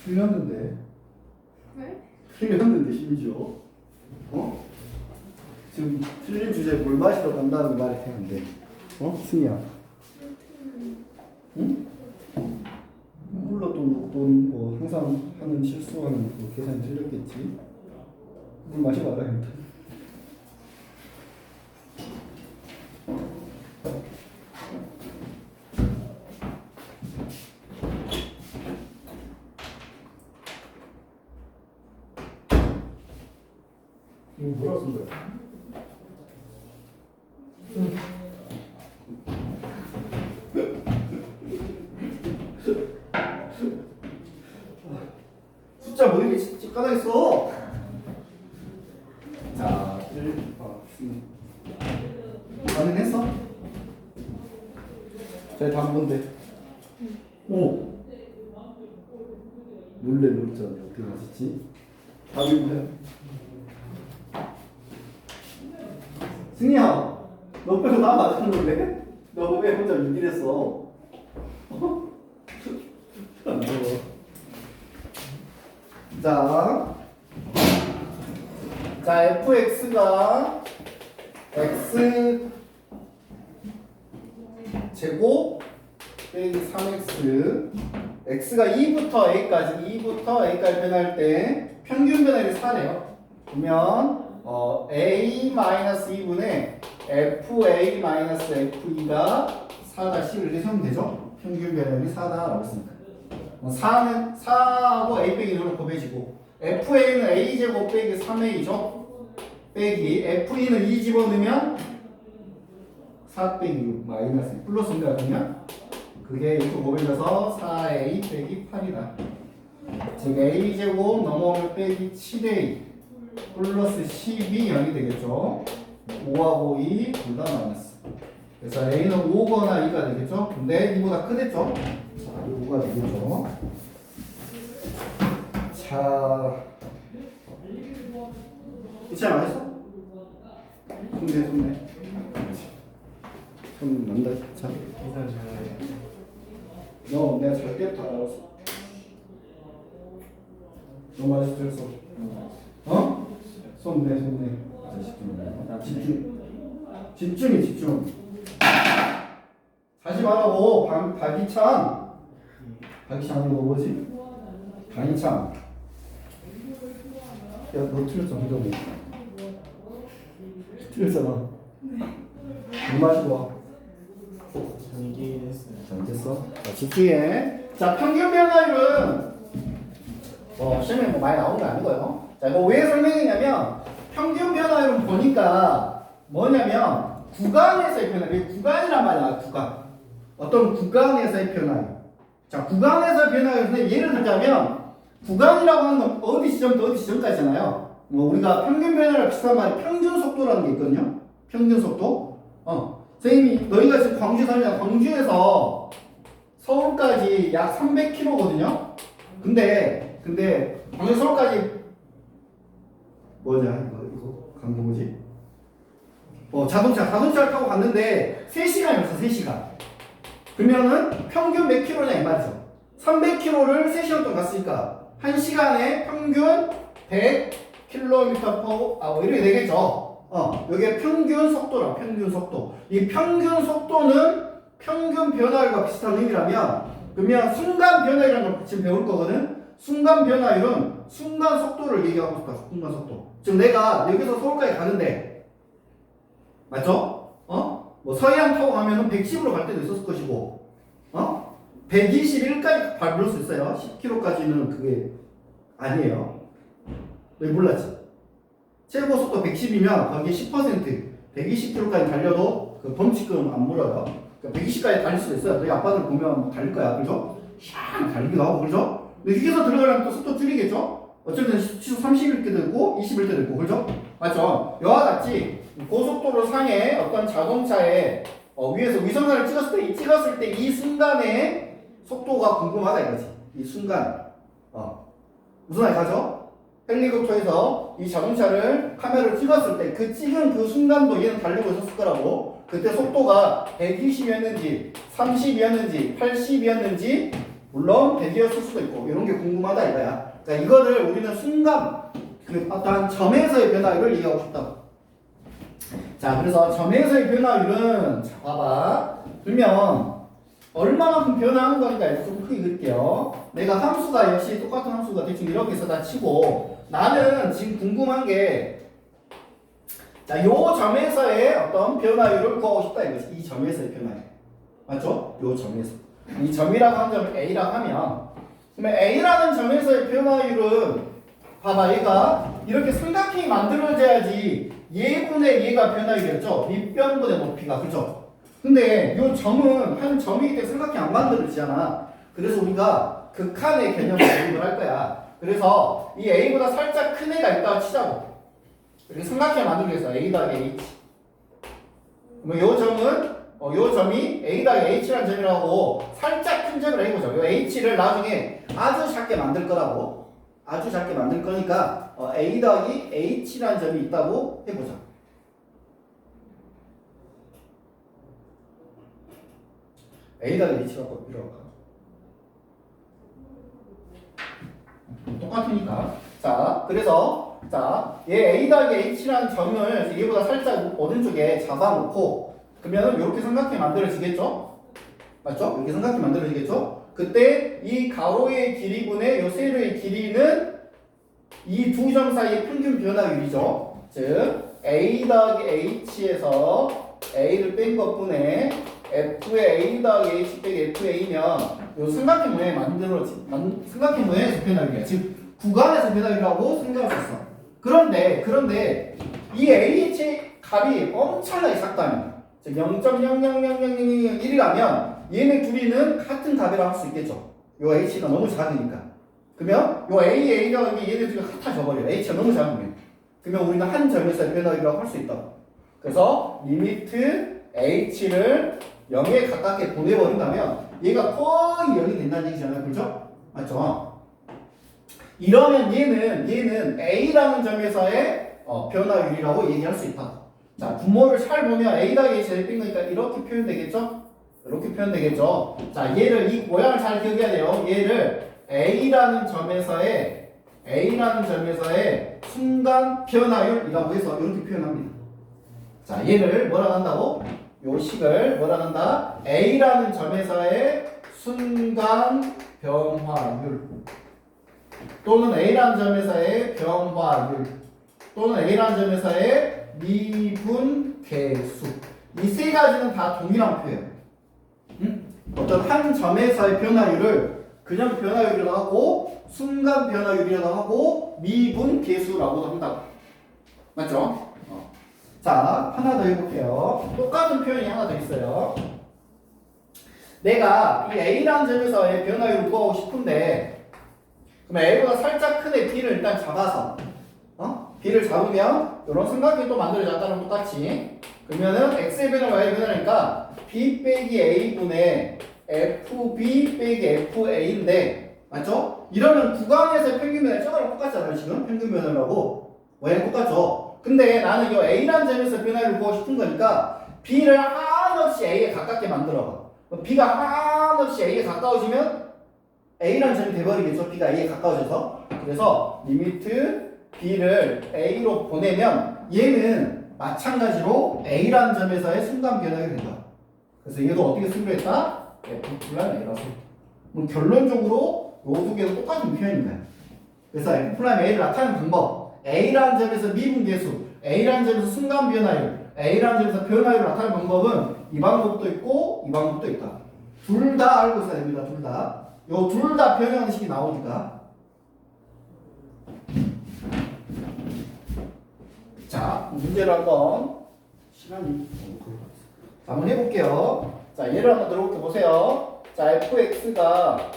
틀렸는데. 왜? 틀렸는데 심지어. 지금 틀린 주제에 물 마시러 간다는 말이 되는데. 승희야. 응? 몰라 또 항상 하는 실수하는 그 계산이 틀렸겠지. 물 마셔봐라 일단. 이거 뭐라 쓴 거야? 숫자 뭐 이렇게 까다 있어? 자, 가능했어? 자, 다음 뭔데? 오! 놀랬잖아. 어떻게 맞았지? 답이 뭐야? 승희야, 너 빼고 나 맞았는데? 너 왜 혼자 유기했어? 안 돼. 자, fx가 x 제곱 빼기 3x x가 2부터 a까지 변할 때 평균 변화율이 4래요. 그러면 a-2분의 fa-fe가 4-10 이렇게 세우면 되죠? 평균 변화율이 4다라고 했으니까 4는 4하고 a 빼기 1로 곱해지고 fa는 a제곱 빼기 3a죠? 빼기 fe는 2 집어넣으면 4 빼기 6 마이너스 2 플러스인가 그러면 그게 이렇게 곱해져서 4a 빼기 8이다. 즉 a제곱 넘어오면 빼기 7a 플러스 10이 0이 되겠죠. 5하고 2 둘 다 마이너스. 그래서 a는 5거나 2가 되겠죠. 근데 2보다 크겠죠. 자, 5가 되겠죠. 자, 이치 안 했어? 손대. 손 난다. 자, 일단 제가 너 내가 잘 때부터 알았어. 너 말해서 들었어. 어? 손 내, 손 내. 집중해, 집중. 자지 말라고. 박이찬. 박이찬 이거 뭐지? 박이찬. 야, 너 틀렸잖아, 그죠? 틀렸잖아. 물 마시고 와. 전기 했어요. 잘됐어? 자, 집중해. 자, 평균 변화율은 시험에 뭐 많이 나오는 거 아니고요. 자, 이거 왜 설명했냐면 평균 변화율은 보니까 뭐냐면 구간에서의 변화율. 구간이란 말이야, 구간. 어떤 구간에서의 변화율. 자, 구간에서의 변화율은 예를 들자면 구간이라고 하는 건 어디 지점부터 어디 지점까지잖아요. 뭐 우리가 평균 변화율 비슷한 말이 평균 속도라는 게 있거든요. 평균 속도. 선생님이 너희가 지금 광주 살면 광주에서 서울까지 약 300km거든요. 근데 광주 서울까지 뭐냐 이거 광고 뭐지? 자동차를 타고 갔는데 3시간이었어. 3시간. 그러면은 평균 몇 킬로냐 이 말이죠. 300km를 3시간 동안 갔으니까 1시간에 평균 100km/h 이렇게 되겠죠. 이게 평균 속도라. 평균 속도. 이 평균 속도는 평균 변화율과 비슷한 의미라면 그러면 순간 변화율이라는 걸 지금 배울 거거든. 순간 변화율은 순간 속도를 얘기하고 싶다. 순간 속도. 지금 내가 여기서 서울까지 가는데 맞죠? 뭐 서해안 타고 가면은 110으로 갈 때도 있었을 것이고 121까지 밟을 수 있어요. 10km까지는 그게 아니에요. 너희 몰랐지? 최고 속도 110이면 거기에 10% 120km까지 달려도 그 범칙금 안 물어요. 그러니까 120까지 달릴 수도 있어요. 너희 아빠들 보면 달릴 거야, 그죠? 샥 달리기도 하고, 그죠? 근데 휴게소 들어가려면 또 속도 줄이겠죠? 어쨌든 시속 30일 때도 있고 20일 때도 있고, 그죠? 맞죠? 이와 같이 고속도로 상에 어떤 자동차에 위에서 위성사를 찍었을 때 이 순간의 속도가 궁금하다 이거지. 이 순간. 무슨 말이 가죠? 헬리콥터에서 이 자동차를 카메라로 찍었을 때 그 찍은 그 순간도 얘는 달리고 있었을 거라고. 그때 속도가 120이었는지 30이었는지 80이었는지 물론 100이었을 수도 있고 이런 게 궁금하다 이거야. 그러니까 이거를 우리는 순간 그 어떤 점에서의 변화율을 얘기하고 싶다고. 자, 그래서 점에서의 변화율은 자, 봐봐. 그러면 얼마만큼 변화하는 거니까 이거 좀 크게 그릴게요. 내가 함수가 역시 똑같은 함수가 대충 이렇게 써다 치고 나는 지금 궁금한 게 자, 요 점에서의 어떤 변화율을 구하고 싶다 이거지. 이 점에서의 변화율. 맞죠? 요 점에서. 이 점이라고 하는 점을 A라고 하면 그러면 A라는 점에서의 변화율은 봐봐 얘가 이렇게 삼각형이 만들어져야지 얘분의 얘가 변화율이었죠. 밑변분의 높이가. 그죠? 근데 요 점은 한 점이기 때문에 삼각형이 안 만들어지잖아. 그래서 우리가 극한의 개념을 도입을 할 거야. 그래서 이 A보다 살짝 큰 애가 있다고 치자고. 이렇게 삼각형을 만들기 위해서 A 더하기 H. 그러면 요 점은 요 점이 A 더하기 H라는 점이라고 살짝 큰 점을 해보죠. 요 H를 나중에 아주 작게 만들 거라고. 아주 작게 만들 거니까 A 더하기 H라는 점이 있다고 해보자. A 더하기 H라고 이렇게 똑같으니까. 자, 그래서 얘 A 더하기 H라는 점을 얘보다 살짝 오른쪽에 잡아놓고 그러면 이렇게 삼각형이 만들어지겠죠? 맞죠? 이렇게 삼각형이 만들어지겠죠? 그때 이 가로의 길이분의 요 세로의 길이는 이 두 점 사이의 평균 변화율이죠. 즉 A 더하기 H에서 A를 뺀 것분의 F의 A 더하기 H 빼기 FA면 요 삼각형 모양이 만들어진 삼각형 모양에서 변화율이야. 즉 구간에서 변화율이라고 생각할 수 있어. 그런데 이 H의 값이 엄청나게 작다면 즉 0.0000001이라면 얘네 둘이는 같은 값이라고 할 수 있겠죠. 요 H가 너무 작으니까. 그러면 요 A 더하기 얘네 둘이 같아져 버려요. H가 너무 작으면. 그러면 우리는 한 점에서의 변화율이라고 할 수 있다. 그래서 리미트 H를 0에 가깝게 보내버린다면 얘가 거의 0이 된다는 얘기잖아요. 그렇죠? 맞죠? 이러면 얘는 A라는 점에서의 변화율이라고 얘기할 수 있다. 자, 분모를 잘 보면 a 더하기 h 제곱인 거니까 이렇게 표현되겠죠? 이렇게 표현되겠죠? 자, 얘를 이 모양을 잘 기억해야 돼요. 얘를 a라는 점에서의 순간 변화율이라고 해서 이렇게 표현합니다. 자, 얘를 뭐라 한다고? 요 식을 뭐라 한다? a라는 점에서의 순간 변화율 또는 a라는 점에서의 변화율 또는 a라는 점에서의 미분계수 이 세 가지는 다 동일한 표현. 어떤 한 점에서의 변화율을 그냥 변화율이라고 하고 순간 변화율이라고 하고 미분계수라고도 한다고. 맞죠? 자, 하나 더 해볼게요. 똑같은 표현이 하나 더 있어요. 내가 이 A라는 점에서의 변화율을 구하고 싶은데 그럼 A보다 살짝 큰 애 B를 일단 잡아서 B를 잡으면 이런 삼각형이 또 만들어졌다는 똑같이 그러면은 X의 변화, Y의 변화니까 B 빼기 A분의 FB 빼기 FA인데 맞죠? 이러면 구간에서의 평균 변화의 저거랑 똑같잖아요. 지금 평균 변화라고 Y랑 똑같죠? 근데 나는 이 A라는 점에서 변화를 구하고 싶은 거니까 B를 한없이 A에 가깝게 만들어봐. B가 한없이 A에 가까워지면 A라는 점이 돼버리겠죠. B가 A에 가까워져서. 그래서 리미트 B를 A로 보내면 얘는 마찬가지로 A라는 점에서의 순간 변화가 된다. 그래서 얘도 어떻게 승부했다? F 플러스 A라서. 그럼 결론적으로 요 두 개도 똑같은 표현입니다. 그래서 F 플러스 A를 나타내는 방법. A라는 점에서 미분계수, A라는 점에서 순간 변화율, A라는 점에서 변화율을 나타내는 방법은 이 방법도 있고 이 방법도 있다. 둘 다 알고 있어야 됩니다. 둘 다. 요 둘 다 변형하는 식이 나오니까. 자, 문제를 한번 시간이 한번 해볼게요. 자, 예를 한번 들어볼게 보세요. 자, fx가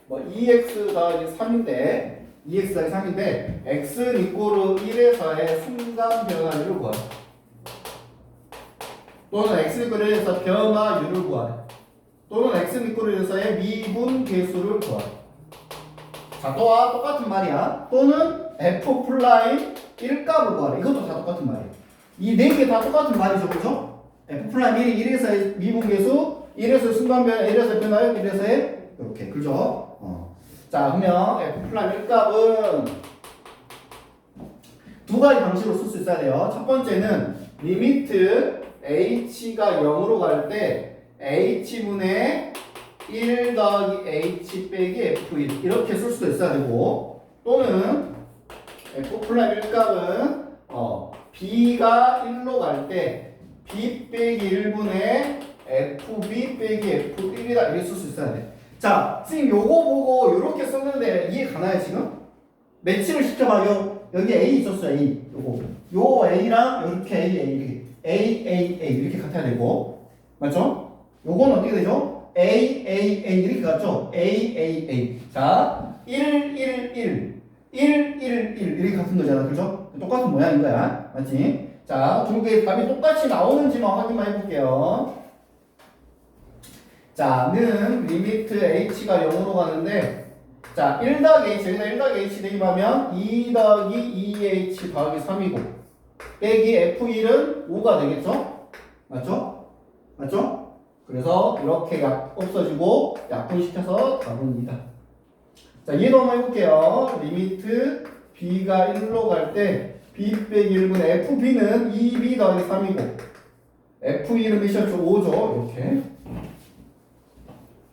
뭐 2x 더하기 3인데 2x 더하기 3인데 x는 이꼬르 1에서의 순간 변화율을 구하라. 또는 x는 이꼬르 1에서 변화율을 구하라. 또는 x는 이꼬르 1에서의 미분 계수를 구하라. 자, 또한 똑같은 말이야. 또는 f 플라임 1값을 구하라. 이것도 다 똑같은 말이야. 이 네 개 다 똑같은 말이죠. 그죠? f 플라임 1이 1에서의 미분 계수, 1에서의 순간 변화, 1에서의 변화율, 1에서의 이렇게. 그죠? 자, 그러면 f 플라임 1값은 두 가지 방식으로 쓸 수 있어야 돼요. 첫 번째는 리미트 h가 0으로 갈 때 h분의 1 더하기 h 빼기 f1 이렇게 쓸 수도 있어야 되고 또는 f 플라임 1값은 b가 1로 갈 때 b 빼기 1분의 fb 빼기 f1이다 이렇게 쓸 수 있어야 돼. 자, 지금 요거 보고 요렇게 썼는데 이해 가나요 지금? 매치를 시켜봐요. 여기 A 있었어요. A 요거 요 A랑 요렇게 A 이렇게 같아야 되고 맞죠? 요건 어떻게 되죠? A 이렇게 같죠? A 자 1 이렇게 같은 거잖아. 그죠? 똑같은 모양인 거야. 맞지? 자, 두 개의 답이 똑같이 나오는지만 확인만 해볼게요. 자, 는 리미트 h가 0으로 가는데 자, 1 더하기 h, 여기다 1 더하기 h 대입하면 2 더하기 2h 더하기 3이고 빼기 f1은 5가 되겠죠? 맞죠? 맞죠? 그래서 이렇게 없어지고 약분시켜서 답은 2다. 자, 얘도 한번 해볼게요. 리미트 b가 1로 갈 때 b 빼기 1분의 fb는 2b 더하기 3이고 f1은 몇이었죠? 5죠? 이렇게.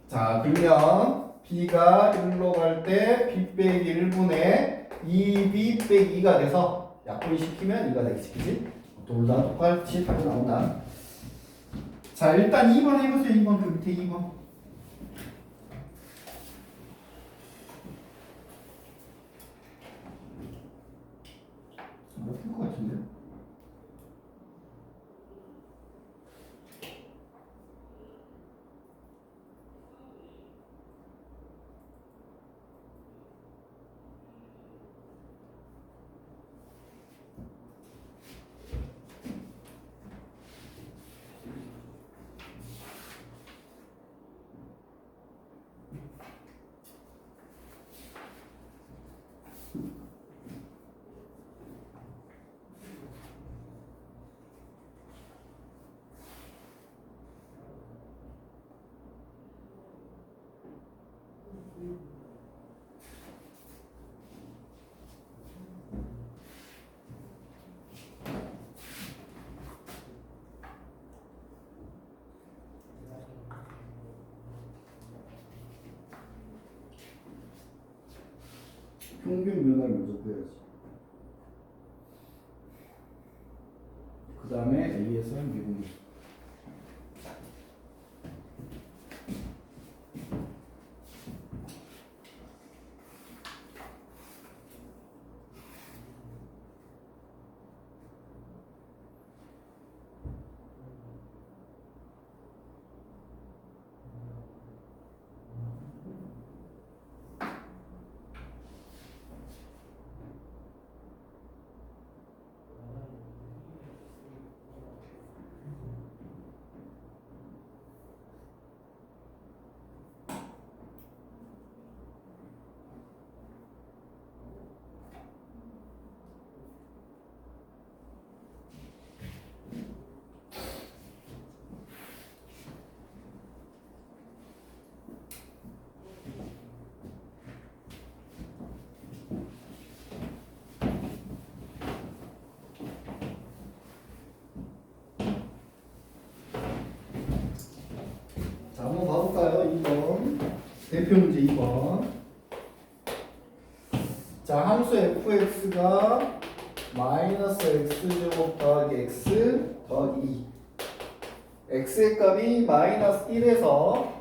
자, 그러면 b가 1로 갈 때 b 빼기 1분의 2b 빼기 2가 돼서 약분시키면 2가 되겠지. 그치? 둘 다 똑같이 답이 나온다. 자, 일단 2번 해보세요. 2번 그 밑에 2번. 못할 것 같은데? 평균 변화를 먼저 구해야지. 그 다음에 A에서 미분계. 자, 한번 봐볼까요? 2번. 대표 문제 2번. 자, 함수 fx가 마이너스 x제곱 더하기 x 더하기 2. x의 값이 마이너스 1에서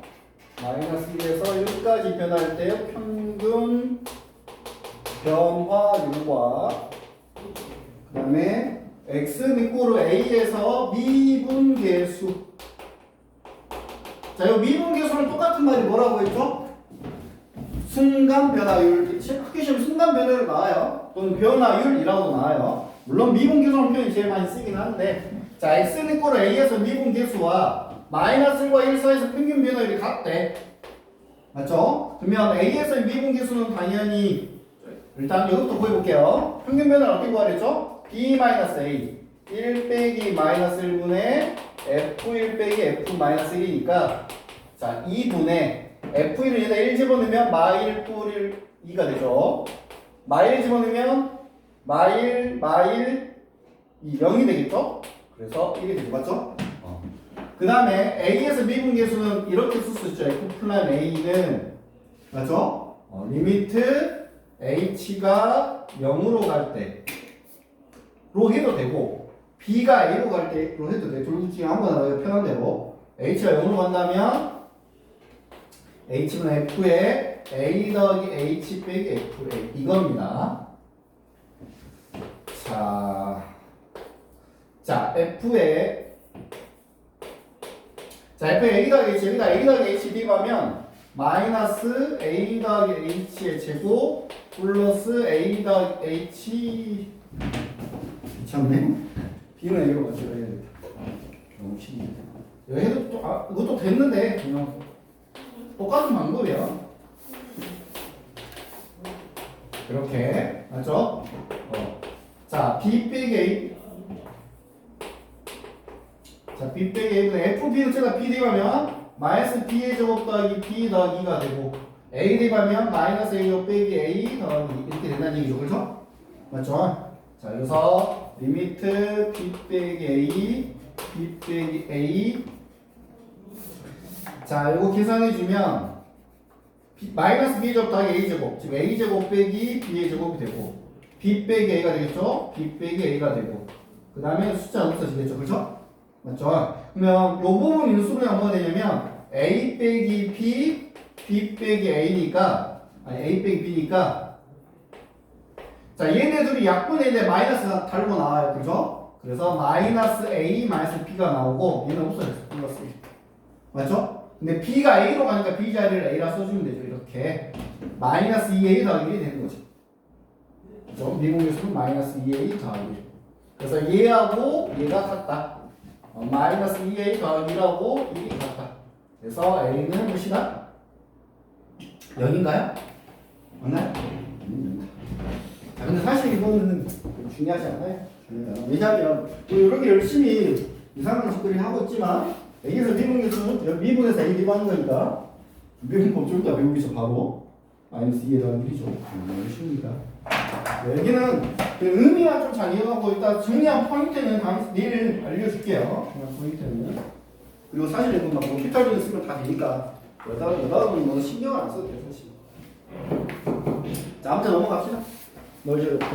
1까지 변할 때 평균 변화율과 그 다음에 x는 이꼬르 a에서 미분계수. 자, 이 미분계수는 똑같은 말이 뭐라고 했죠? 순간 변화율. 크게 시험 순간 변화율 나와요. 또는 변화율이라고 나와요. 물론 미분계수라는 표현이 제일 많이 쓰긴 하는데, 자, x는 이꼬르 a에서 미분계수와 마이너스 1과 1 사이에서 평균 변화율이 같대. 맞죠? 그러면 a에서 미분계수는 당연히 일단 이것부터 구해볼게요. 평균 변화를 어떻게 구하랬죠? b-a 1 빼기 마이너스 1분의 f1 빼기 f-1이니까 자 2분의 f1을 여기다 1 집어넣으면 마일 뿔 2가 되죠. 마일 집어넣으면 마일 2 0이 되겠죠. 그래서 1이 되죠. 맞죠? 그 다음에 a에서 미분계수는 이렇게 쓸 수 있죠. f 플러스 a는 맞죠? 리미트 h가 0으로 갈 때로 해도 되고 b가 a로 갈 때로 해도 돼. 둘 중에 아무거나 너가 편한 대로. h가 0으로 간다면 h는 f에 a 더하기 h 빼기 fa 이겁니다. 자 f에 a 더하기 h 여기다 a 더하기 h 비하면 마이너스 a 더하기 h의 제곱 플러스 a 더하기 h 미쳤네. b는 a로 맞춰야 되겠다. 너무 쉽네. 이거 해도 또 이것도 됐는데 그냥 똑같은 방법이야. 이렇게 맞죠? 자 b 빼기 a 자 b 빼기 a분의 fb는 제가 b 대입하면 마이너스 b의 제곱 더하기 b 더하기 2가 되고 a 대입하면 마이너스 a 빼기 a 더하기 이렇게 된다는 얘기죠. 그렇죠? 맞죠? 자 여기서 리미트 b 빼기 a b 빼기 a 자 이거 계산해주면 마이너스 b 제곱 더하기 a 제곱 즉 a 제곱 빼기 b의 제곱이 되고 b 빼기 a가 되겠죠? b 빼기 a가 되고 그 다음에 숫자 없어지겠죠. 그렇죠? 맞죠? 그러면 이 부분 인수분해가 뭐가 되냐면 a 빼기 b, b 빼기 a니까 아니 a 빼기 b니까 자 얘네들이 약분인데 마이너스가 달고 나와요. 그죠? 그래서 마이너스 a 마이너스 b가 나오고 얘는 없어졌어. 플러스 맞죠? 근데 b가 a로 가니까 b 자리를 a라 써주면 되죠. 이렇게 마이너스 2a 더하기 1이 되는 거죠. 그죠? 미분계수는 마이너스 2a 더하기 1. 그래서 얘하고 얘가 같다. 마이너스 2a 더하기 1하고 1이 같다. 그래서 a는 몇이다? 0인가요? 맞나요? 자, 근데 사실 이거는 중요하지 않아요. 왜냐하면 뭐 이렇게 열심히 이상한 짓거리 하고 있지만 여기서 미분계수는 미분에서 a 비하는 거니까 미분법 좀 더 배우기죠. 바로 마이너스 2에 더하기 1이죠. 쉽니다. 여기는 그 의미만 좀 잘 이해하고 일단 정리한 포인트는 내일 알려줄게요. 그냥 포인트는. 그리고 사실 이거 막 피탈적인 쓰면 다 되니까 여다보니 뭐 신경을 안 써도 돼 사실. 자, 아무튼 넘어갑시다. 널 이제 놓고